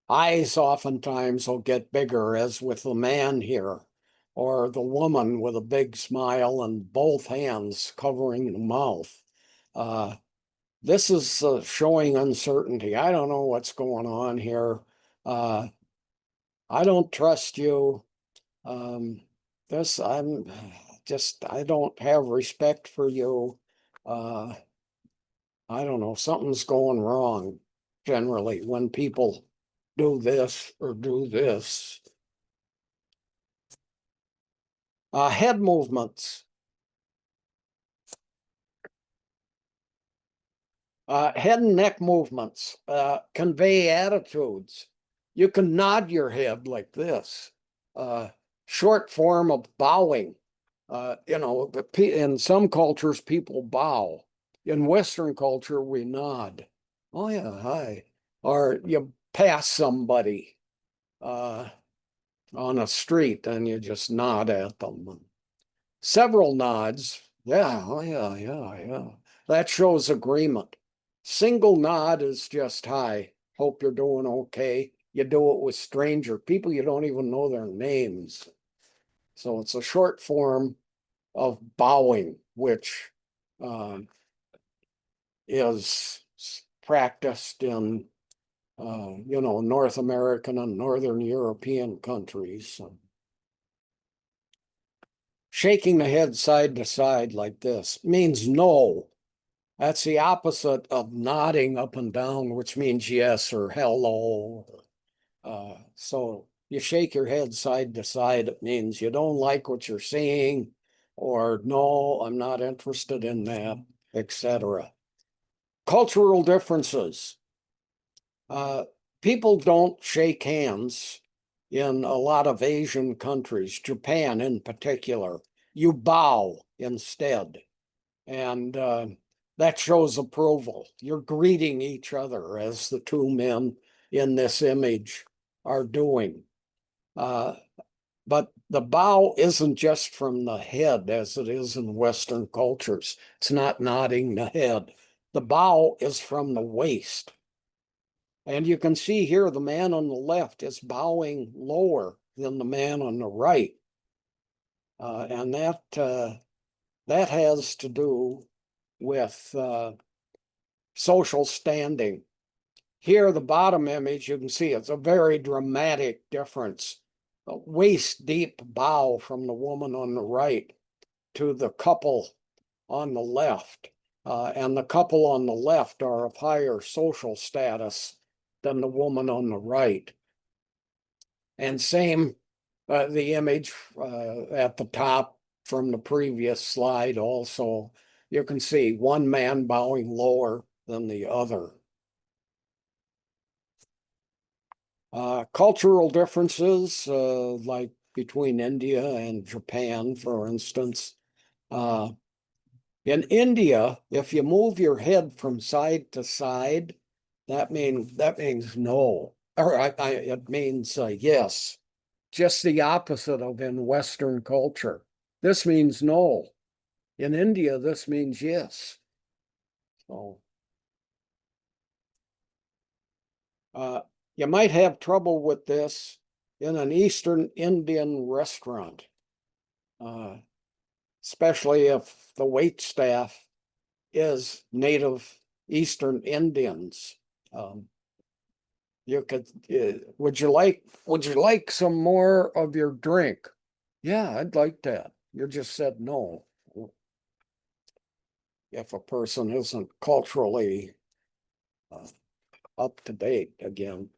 Eyes oftentimes will get bigger, as with the man here, or the woman with a big smile and both hands covering the mouth. This is showing uncertainty. I don't know what's going on here. I don't trust you. I don't have respect for you. I don't know, something's going wrong generally when people do this or do this. Head movements. Head and neck movements convey attitudes. You can nod your head like this. Short form of bowing. In some cultures, people bow. In Western culture, we nod. Oh yeah, hi. Or you pass somebody on a street and you just nod at them. Several nods. Yeah, oh yeah. That shows agreement. Single nod is just hi. Hope you're doing okay. You do it with stranger people, you don't even know their names. So it's a short form of bowing, which is practiced in North American and Northern European countries. Shaking the head side to side like this means no. That's the opposite of nodding up and down, which means yes or hello. So you shake your head side to side, it means you don't like what you're seeing, or no, I'm not interested in that, etc. Cultural differences. People don't shake hands in a lot of Asian countries, Japan in particular. You bow instead. And that shows approval. You're greeting each other, as the two men in this image are doing. But the bow isn't just from the head, as it is in Western cultures. It's not nodding the head. The bow is from the waist. And you can see here the man on the left is bowing lower than the man on the right. And that has to do with social standing. Here, the bottom image, you can see it's a very dramatic difference. A waist-deep bow from the woman on the right to the couple on the left. And the couple on the left are of higher social status than the woman on the right. And same, the image at the top from the previous slide also, you can see one man bowing lower than the other. Cultural differences, like between India and Japan, for instance. In India, if you move your head from side to side, that means no, or it means yes. Just the opposite of in Western culture. This means no. In India, this means yes. So, you might have trouble with this in an Eastern Indian restaurant, especially if the wait staff is native Eastern Indians. You could, would you like some more of your drink? Yeah, I'd like that. You just said no. If a person isn't culturally up to date again.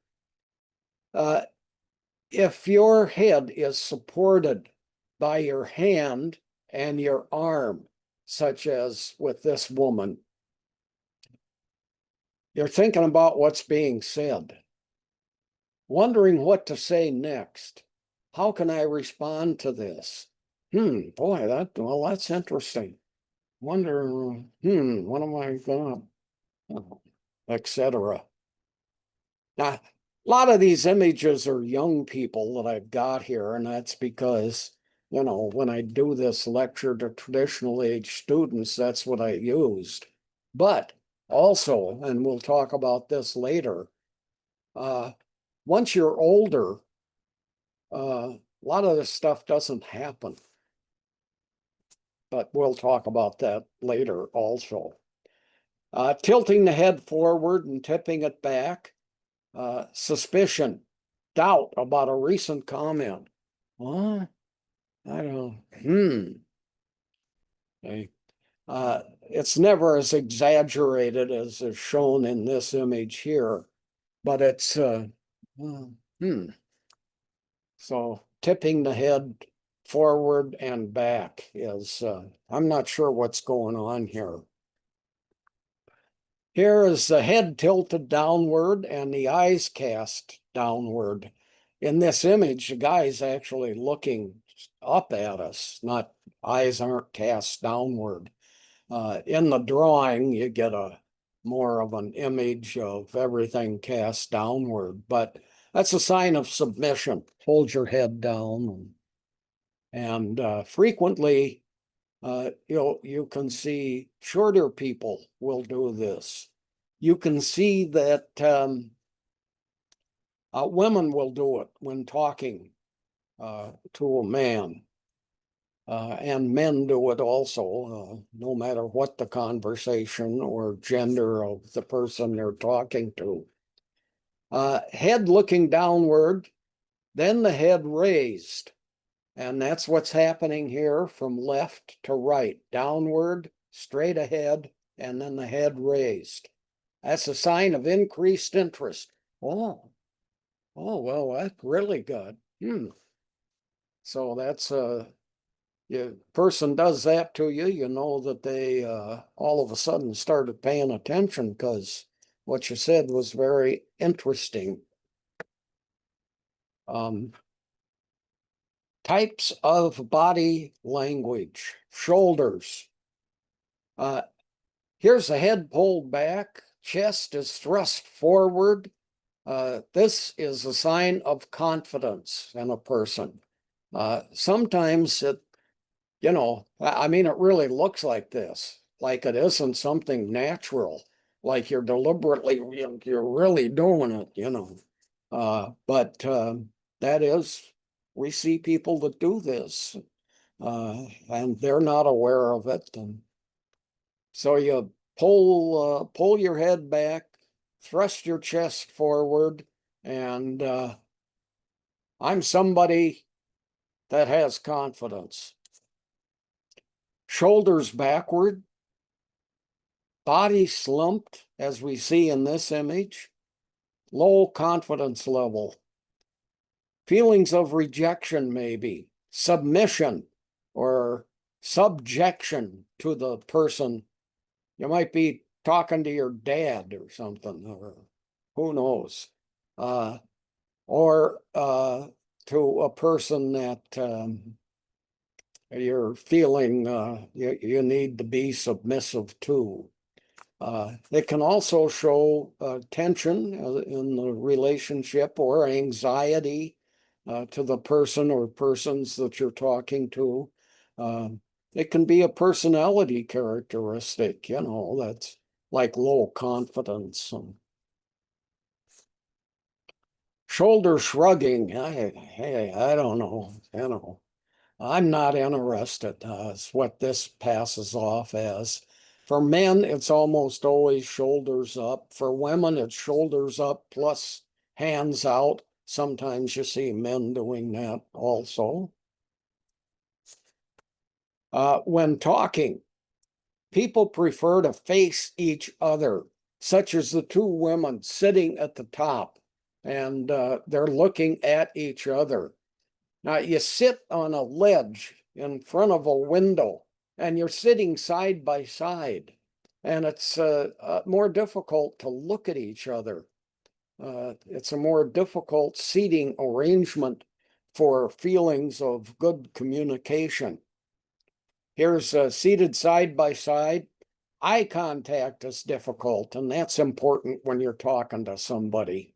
if your head is supported by your hand and your arm, such as with this woman, you're thinking about what's being said, wondering what to say next. How can I respond to this? Boy, that's interesting. Wonder, what am I gonna, etc. Now, a lot of these images are young people that I've got here, and that's because, when I do this lecture to traditional age students, that's what I used. But also, and we'll talk about this later, once you're older, a lot of this stuff doesn't happen. But we'll talk about that later also. Tilting the head forward and tipping it back. Suspicion, doubt about a recent comment. What? I don't, it's never as exaggerated as is shown in this image here, but it's, So tipping the head forward and back is, I'm not sure what's going on here. Here is the head tilted downward and the eyes cast downward. In this image, the guy's actually looking up at us, not eyes aren't cast downward. In the drawing, you get more of an image of everything cast downward, but that's a sign of submission. Hold your head down. And frequently, you can see shorter people will do this. You can see that women will do it when talking to a man. And men do it also, no matter what the conversation or gender of the person they're talking to. Head looking downward, then the head raised. And that's what's happening here from left to right, downward, straight ahead, and then the head raised. That's a sign of increased interest. Oh, well, that's really good. So that's person does that to you, you know that they all of a sudden started paying attention because what you said was very interesting. Types of body language. Shoulders. Here's the head pulled back, chest is thrust forward. This is a sign of confidence in a person. Sometimes it, it really looks like this, like it isn't something natural, like you're deliberately, you're really doing it, but that is, we see people that do this, and they're not aware of it. And so you pull your head back, thrust your chest forward, and I'm somebody that has confidence. Shoulders backward, body slumped, as we see in this image, low confidence level. Feelings of rejection, maybe, submission or subjection to the person. You might be talking to your dad or something, or who knows, or to a person that you're feeling you need to be submissive to. It can also show tension in the relationship or anxiety to the person or persons that you're talking to. It can be a personality characteristic, that's like low confidence. Shoulder shrugging, hey, I don't know, I'm not interested, is what this passes off as. For men, it's almost always shoulders up. For women, it's shoulders up plus hands out. Sometimes you see men doing that also. When talking, people prefer to face each other, such as the two women sitting at the top. and they're looking at each other. Now you sit on a ledge in front of a window and you're sitting side by side, and it's more difficult to look at each other. It's a more difficult seating arrangement for feelings of good communication. Here's seated side by side. Eye contact is difficult, and that's important when you're talking to somebody.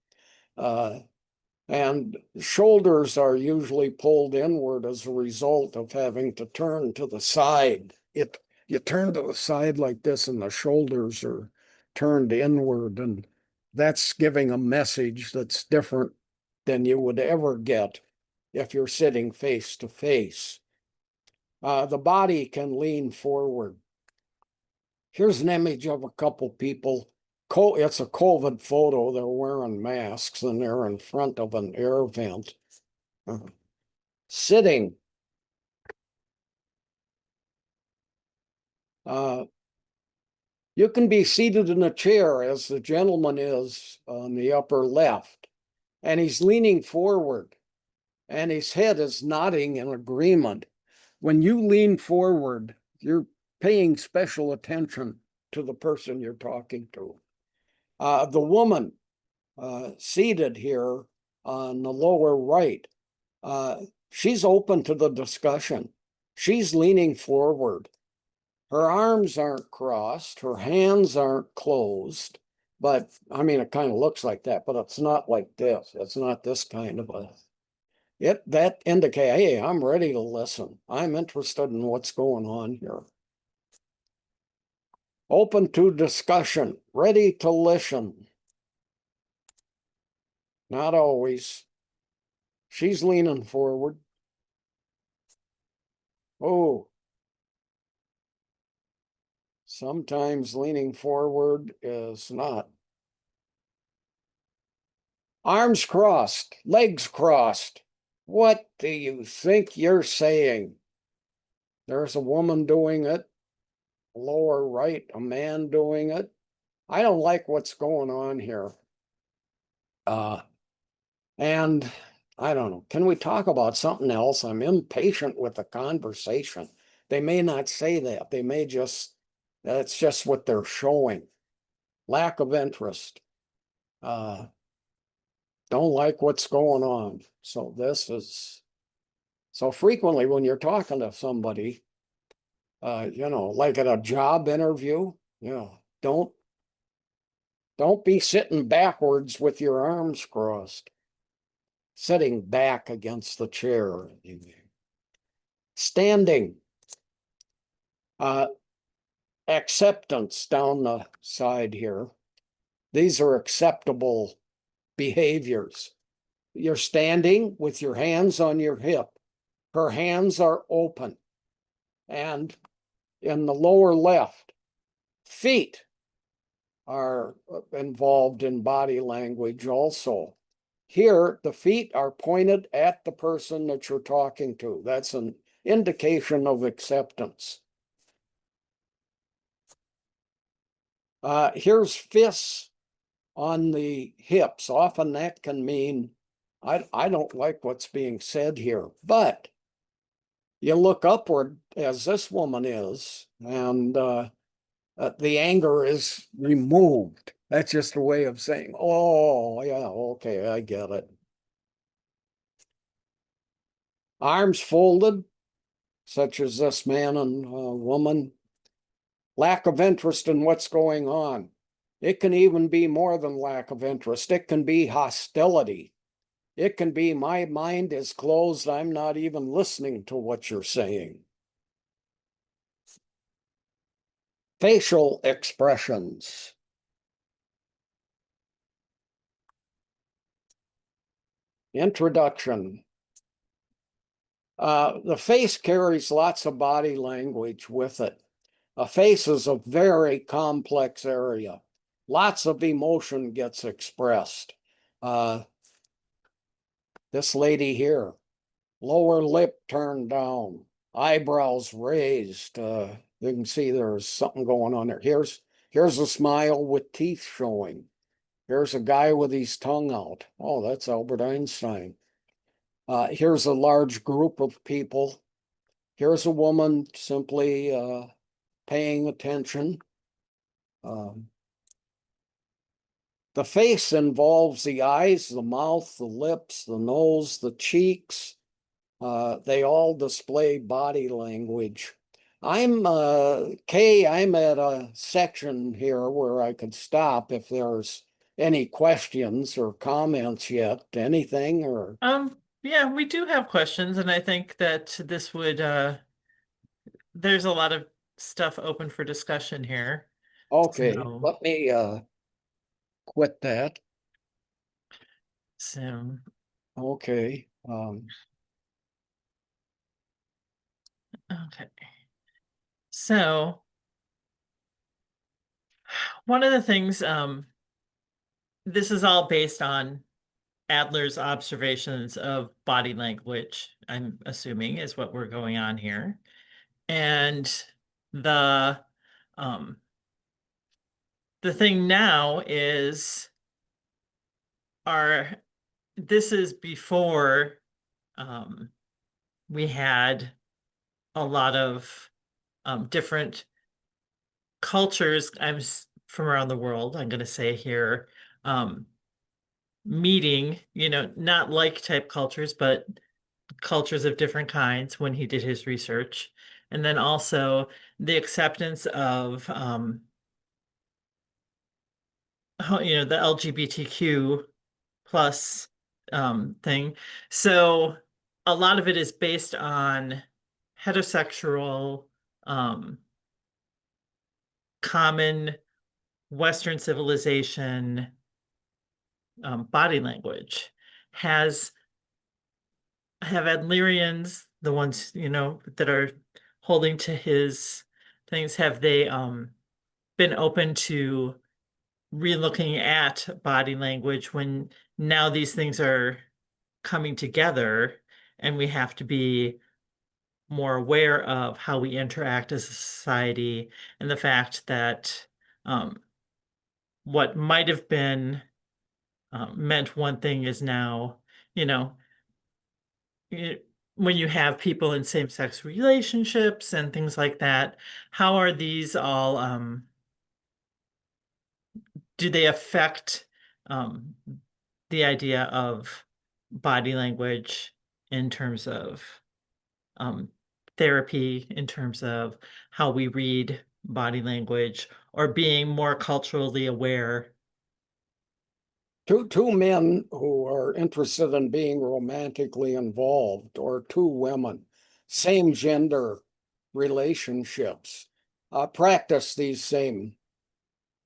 And shoulders are usually pulled inward as a result of having to turn to the side. You turn to the side like this, and the shoulders are turned inward, and that's giving a message that's different than you would ever get if you're sitting face to face. The body can lean forward. Here's an image of a couple people. It's a COVID photo. They're wearing masks and they're in front of an air vent. Sitting. You can be seated in a chair, as the gentleman is on the upper left, and he's leaning forward and his head is nodding in agreement. When you lean forward, you're paying special attention to the person you're talking to. The woman seated here on the lower right, she's open to the discussion. She's leaning forward. Her arms aren't crossed, her hands aren't closed, but I mean, it kind of looks like that, but it's not like this. It's not this kind of that indicates, hey, I'm ready to listen. I'm interested in what's going on here. Open to discussion, ready to listen. Not always. She's leaning forward. Oh. Sometimes leaning forward is not. Arms crossed, legs crossed. What do you think you're saying? There's a woman doing it. Lower right, a man doing it. I don't like what's going on here. And I don't know, can we talk about something else? I'm impatient with the conversation. They may not say that. They may just, that's just what they're showing. Lack of interest. Don't like what's going on. So this is, so frequently when you're talking to somebody, like at a job interview, don't be sitting backwards with your arms crossed, sitting back against the chair. Standing, acceptance down the side here. These are acceptable behaviors. You're standing with your hands on your hip. Her hands are open. And in the lower left, feet are involved in body language also. Here, the feet are pointed at the person that you're talking to. That's an indication of acceptance. Here's fists on the hips. Often that can mean, I don't like what's being said here, but you look upward as this woman is, and the anger is removed. That's just a way of saying, oh, yeah, okay, I get it. Arms folded, such as this man and woman. Lack of interest in what's going on. It can even be more than lack of interest. It can be hostility. It can be, my mind is closed. I'm not even listening to what you're saying. Facial expressions. Introduction. The face carries lots of body language with it. A face is a very complex area. Lots of emotion gets expressed. This lady here, lower lip turned down, eyebrows raised. You can see there's something going on there. Here's a smile with teeth showing. Here's a guy with his tongue out. Oh, that's Albert Einstein. Here's a large group of people. Here's a woman simply paying attention. The face involves the eyes, the mouth, the lips, the nose, the cheeks. They all display body language. Kay, I'm at a section here where I could stop if there's any questions or comments yet, anything or. Yeah, we do have questions, and I think that this would there's a lot of stuff open for discussion here. Okay, So, let me quit that. so Okay. okay. So one of the things, this is all based on Adler's observations of body language, I'm assuming is what we're going on here. And the um the thing now is our this is before we had a lot of different cultures from around the world, I'm going to say here, meeting, not like type cultures, but cultures of different kinds when he did his research. And then also the acceptance of, the LGBTQ plus thing. So a lot of it is based on heterosexual, common Western civilization body language. Have Adlerians, the ones, that are holding to his things, have they been open to re-looking at body language when now these things are coming together and we have to be more aware of how we interact as a society and the fact that what might have been meant one thing is now, you know, when you have people in same-sex relationships and things like that, how are these all, do they affect the idea of body language in terms of therapy, in terms of how we read body language, or being more culturally aware? Two men who are interested in being romantically involved, or two women, same gender relationships, practice these same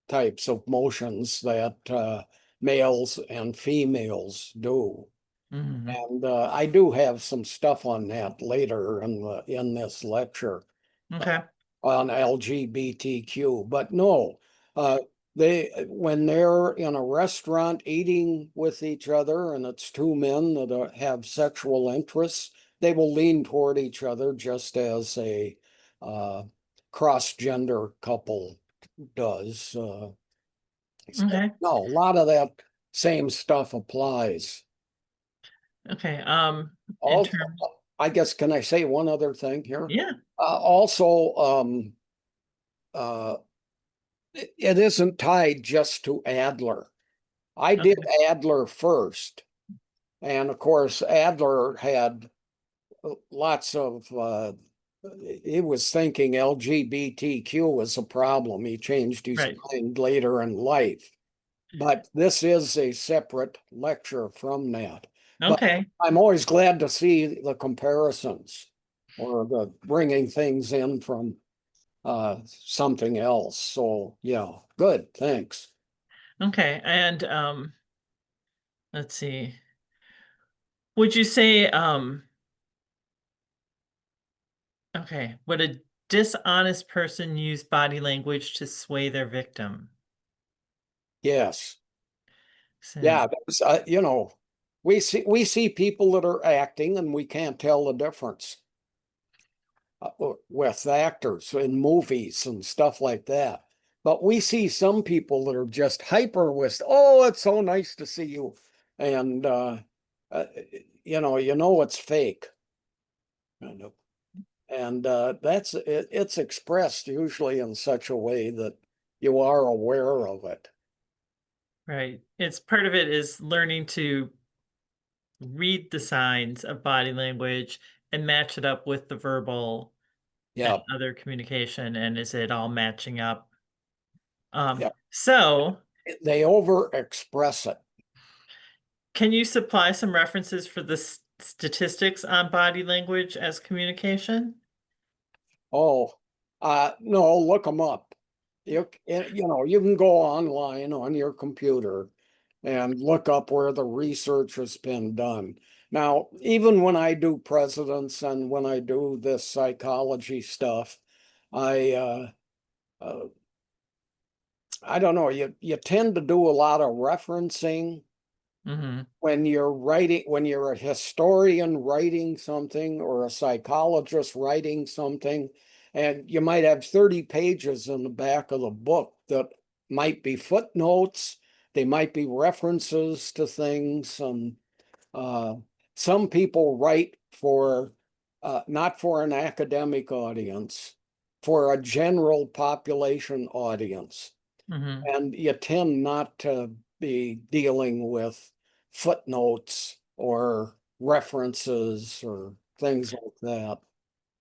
types of motions that males and females do. Mhm. And I do have some stuff on that later in this lecture Okay. on LGBTQ. But no, when they're in a restaurant eating with each other and it's two men that have sexual interests, they will lean toward each other just as a cross-gender couple does. Okay. No, a lot of that same stuff applies. Okay. In Also, terms, I guess, can I say one other thing here? yeah. Also, uh, it isn't tied just to Adler. I did Okay. Adler first. And of course, Adler had lots of, he was thinking LGBTQ was a problem. He changed his Right. mind later in life. But this is a separate lecture from that. But Okay. I'm always glad to see the comparisons or the bringing things in from something else. So yeah, good, thanks. Okay. And let's see. Would you say okay, would a dishonest person use body language to sway their victim? Yes. So, Yeah, we see people that are acting and we can't tell the difference with actors in movies and stuff like that. But we see some people that are just hyper with, oh, it's so nice to see you. And, uh, you know, it's fake. Kind of. And it's expressed usually in such a way that you are aware of it. Right. It's part of it is learning to read the signs of body language and match it up with the verbal and Yeah, other communication. And is it all matching up? yeah. So They over express it. can you supply some references for the statistics on body language as communication? Oh, no, look them up. You know, you can go online on your computer and look up where the research has been done. Now, even when I do presidents and when I do this psychology stuff, I I don't know, you tend to do a lot of referencing Mm-hmm. when you're writing, when you're a historian writing something or a psychologist writing something, and you might have 30 pages in the back of the book that might be footnotes, they might be references to things. And uh, some people write for not for an academic audience, for a general population audience. Mm-hmm. And you tend not to be dealing with footnotes or references or things like that.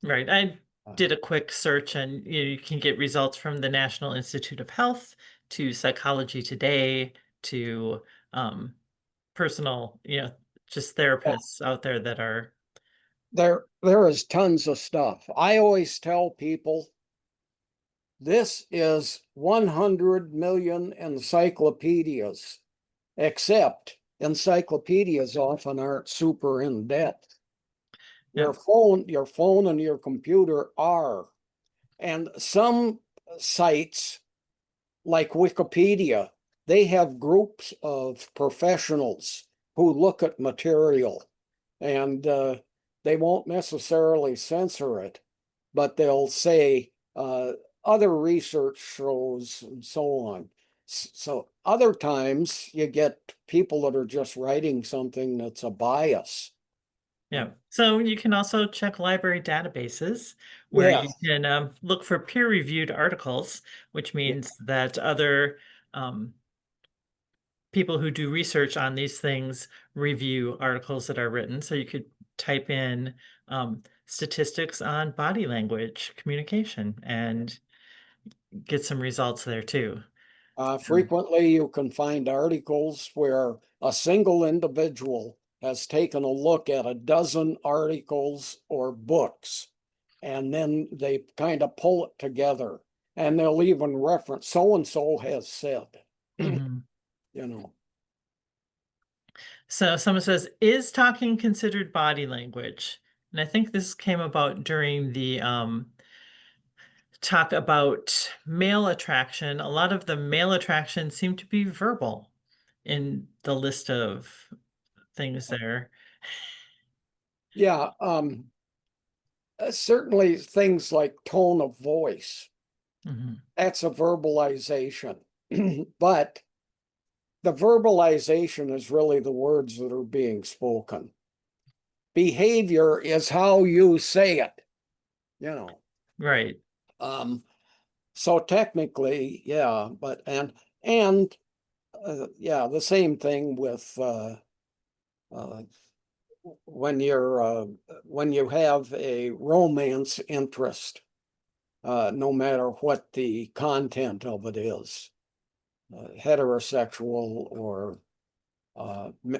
Right. I Uh, did a quick search and you can get results from the National Institute of Health to Psychology Today to um, personal, just therapists out there that are. there is tons of stuff. I always tell people this is 100 million encyclopedias, except encyclopedias often aren't super in depth. Yeah. Your phone and your computer are. And some sites like Wikipedia, they have groups of professionals who look at material, and they won't necessarily censor it, but they'll say other research shows and so on. So other times you get people that are just writing something that's a bias. Yeah. So you can also check library databases where Yeah, you can look for peer-reviewed articles, which means that other um, people who do research on these things review articles that are written. So you could type in statistics on body language communication and get some results there too. frequently, you can find articles where a single individual has taken a look at a dozen articles or books, and then they kind of pull it together, and they'll even reference so and so has said, Mhm. you know. So someone says, is talking considered body language? And I think this came about during the talk about male attraction. A lot of the male attraction seem to be verbal in the list of things there. Yeah, certainly things like tone of voice, Mhm. that's a verbalization, but the verbalization is really the words that are being spoken. Behavior is how you say it, you know. Right. Um, so technically, yeah, but and yeah, the same thing with uh, when you have a romance interest, no matter what the content of it is, heterosexual or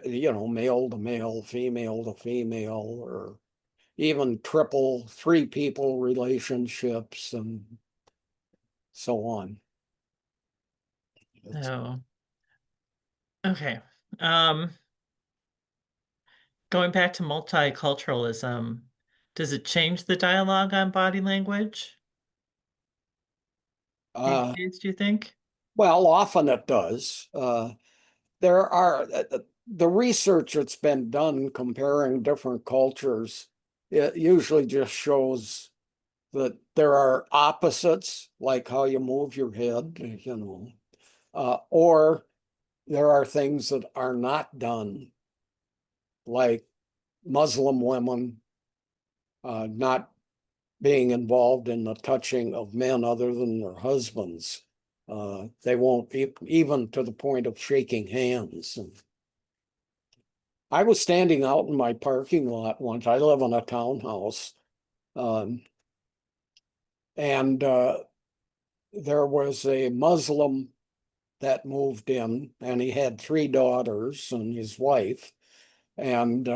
you know, male to male, female to female, or even triple, three people relationships and so on. It's, Oh, okay. Um, Going back to multiculturalism, does it change the dialogue on body language these uh, days, do you think? well, often it does. There are the research that's been done comparing different cultures. It usually just shows that there are opposites, like how you move your head, or there are things that are not done, like Muslim women not being involved in the touching of men other than their husbands. They won't even to the point of shaking hands. And I was standing out in my parking lot once. I live in a townhouse. And there was a Muslim that moved in, and he had 3 daughters and his wife. And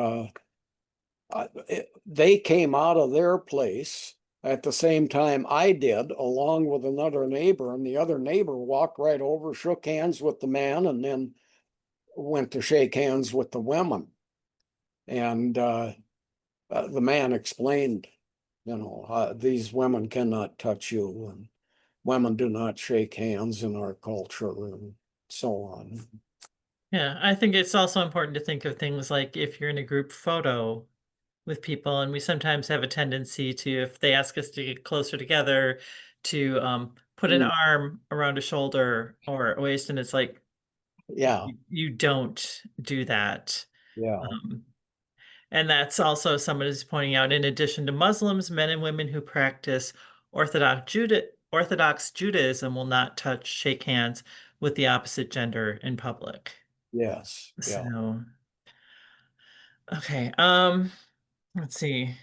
they came out of their place at the same time I did, along with another neighbor. And the other neighbor walked right over, shook hands with the man, and then went to shake hands with the women. And the man explained, these women cannot touch you, and women do not shake hands in our culture, and so on. Yeah, I think it's also important to think of things like if you're in a group photo with people, and we sometimes have a tendency to, if they ask us to get closer together, to put an Mm. arm around a shoulder or a waist, and it's like, Yeah, you don't do that. yeah, Um, and that's also someone is pointing out, in addition to Muslims, men and women who practice Orthodox Judaism will not touch, shake hands with the opposite gender in public. yes, yeah. So, okay, let's see.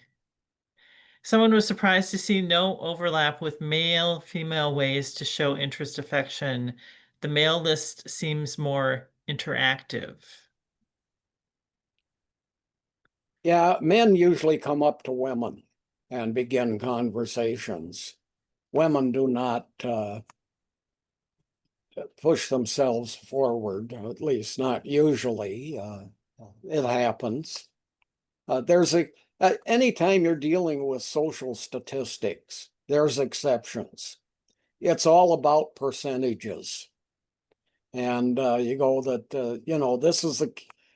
Someone was surprised to see no overlap with male-female ways to show interest affection. The male list seems more interactive. Yeah, men usually come up to women and begin conversations. Women do not push themselves forward, at least not usually. It happens. There's anytime you're dealing with social statistics, there's exceptions. It's all about percentages. And you go that, this is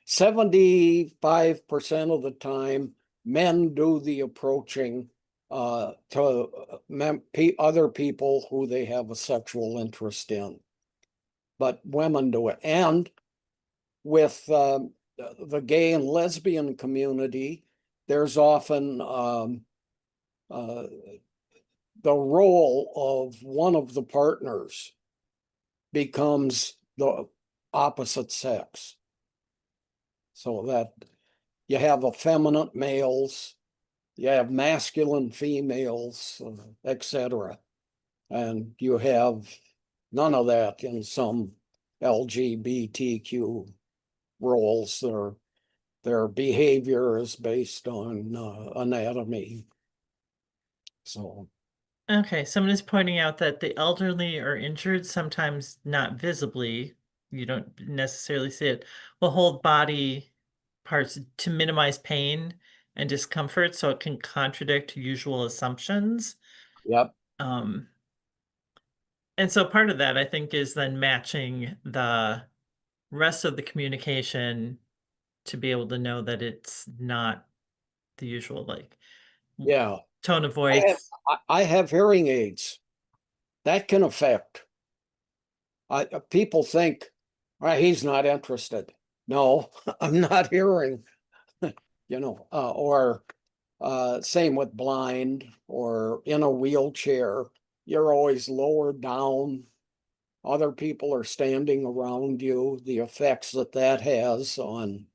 75% of the time, men do the approaching to other people who they have a sexual interest in. But women do it. And with the gay and lesbian community, there's often the role of one of the partners becomes the opposite sex. So that you have effeminate males, you have masculine females, etc. And you have none of that in some LGBTQ roles. Their behavior is based on anatomy. So, Okay, someone is pointing out that the elderly or injured, sometimes not visibly, you don't necessarily see it, will hold body parts to minimize pain and discomfort, so it can contradict usual assumptions. yep, Um, and so part of that, I think, is then matching the rest of the communication to be able to know that it's not the usual, like, yeah. tone of I have, voice. I have hearing aids. That can affect. People think, he's not interested. No, I'm not hearing, or same with blind or in a wheelchair. You're always lower down. Other people are standing around you. The effects that has on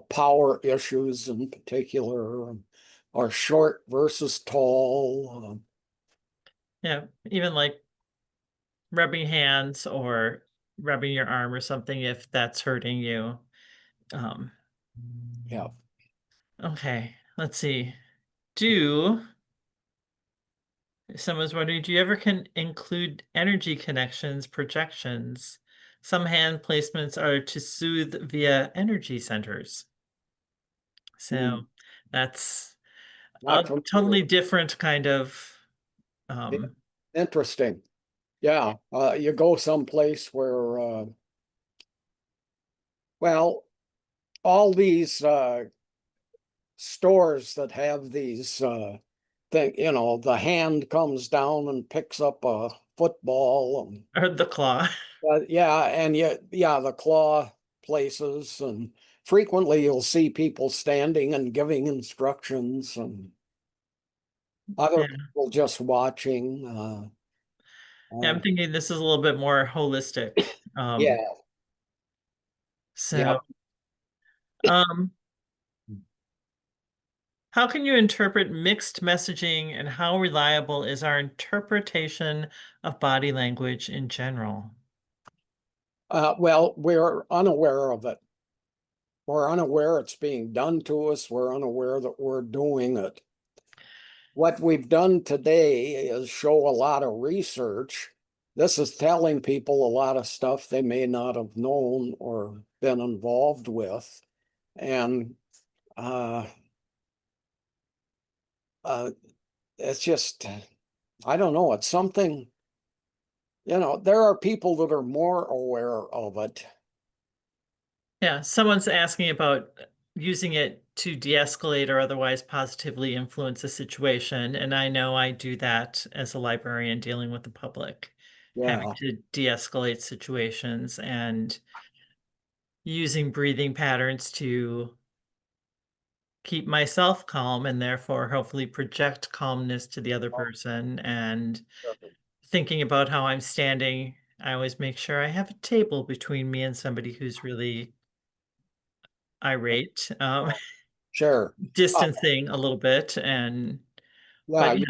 power issues in particular, or short versus tall. Yeah, even like rubbing hands or rubbing your arm or something if that's hurting you. Um, Yeah. okay, let's see. Do Someone's wondering, do you ever can include energy connections, projections? Some hand placements are to soothe via energy centers. So Mm. that's a Not familiar. totally different kind of um Interesting. Yeah. You go someplace where, well, all these stores that have these think, the hand comes down and picks up a football and Or the claw. yeah, and yeah, the claw places, and frequently you'll see people standing and giving instructions and other Yeah. people just watching. Yeah, I'm thinking this is a little bit more holistic. Yeah, yeah. So, um, how can you interpret mixed messaging and how reliable is our interpretation of body language in general? Well, we're unaware of it. We're unaware it's being done to us. We're unaware that we're doing it. What we've done today is show a lot of research. This is telling people a lot of stuff they may not have known or been involved with. And uh, it's just, I don't know, it's something, there are people that are more aware of it. Yeah, someone's asking about using it to de-escalate or otherwise positively influence a situation. And I know I do that as a librarian dealing with the public, having Yeah, to de-escalate situations and using breathing patterns to keep myself calm and therefore hopefully project calmness to the other person, and thinking about how I'm standing. I always make sure I have a table between me and somebody who's really irate, sure. Uh, distancing a little bit. And yeah, but yeah.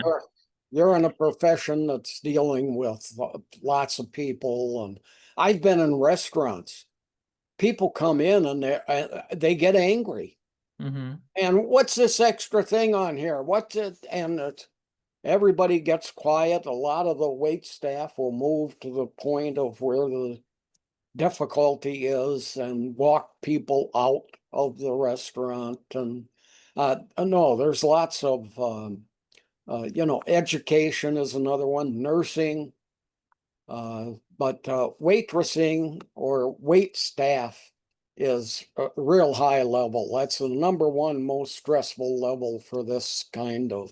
you're in a profession that's dealing with lots of people, and I've been in restaurants. People come in and they get angry. Mhm. And what's this extra thing on here? What's it? And everybody gets quiet. A lot of the wait staff will move to the point of where the difficulty is and walk people out of the restaurant. And no, there's lots of, education is another one, nursing, but waitressing or wait staff is a real high level. That's the number one most stressful level for this kind of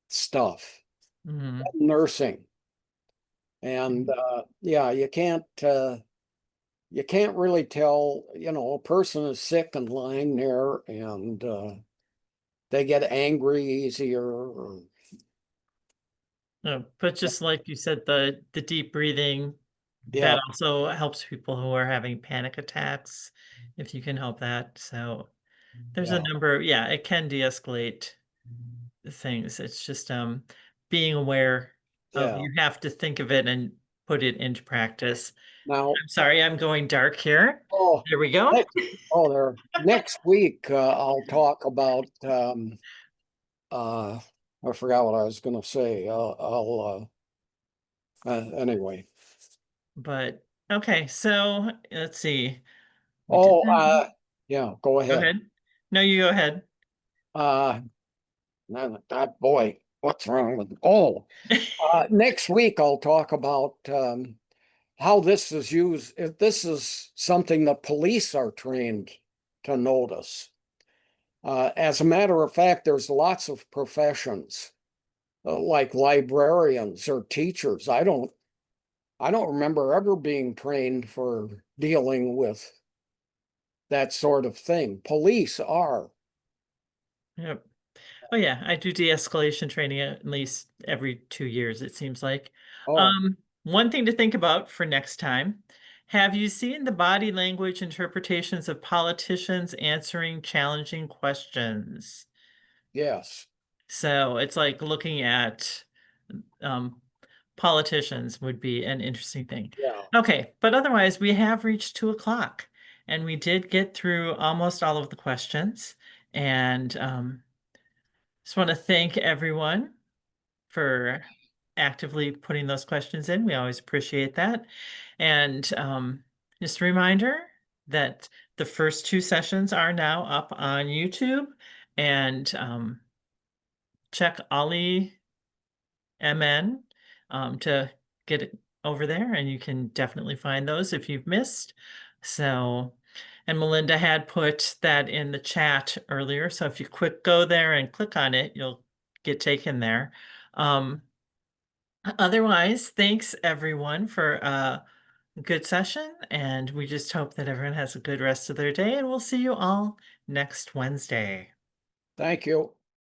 stuff, Mhm. nursing. And yeah, you can't really tell, a person is sick and lying there and they get angry easier. No, but just like you said, the deep breathing, Yeah, that also helps people who are having panic attacks, if you can help that. So there's a yeah, number, yeah, it can de-escalate things. It's just being aware of, yeah. you have to think of it and put it into practice. Now, I'm sorry, I'm going dark here. oh, There we go. next, there. Next week, I'll talk about. Uh, I forgot what I was going to say. Anyway. But okay, so let's see. We did Oh, that. yeah. Go Go ahead. ahead. No, you go ahead. Uh, boy, what's wrong with? Oh, next week I'll talk about how this is used. If this is something that police are trained to notice. As a matter of fact, there's lots of professions like librarians or teachers. I don't remember ever being trained for dealing with that sort of thing. Police are. Yep. Oh yeah, I do de-escalation training at least every 2 years, it seems like. Oh, One thing to think about for next time, have you seen the body language interpretations of politicians answering challenging questions? yes. So it's like looking at um, politicians would be an interesting thing. Yeah. Okay, but otherwise we have reached 2 o'clock and we did get through almost all of the questions. And just want to thank everyone for actively putting those questions in. We always appreciate that. And just a reminder that the first 2 sessions are now up on YouTube, and check OLLI MN to get it over there, and you can definitely find those if you've missed. So, and Melinda had put that in the chat earlier. So if you go there and click on it, you'll get taken there. Otherwise, thanks everyone for a good session, and we just hope that everyone has a good rest of their day, and we'll see you all next Wednesday. Thank you.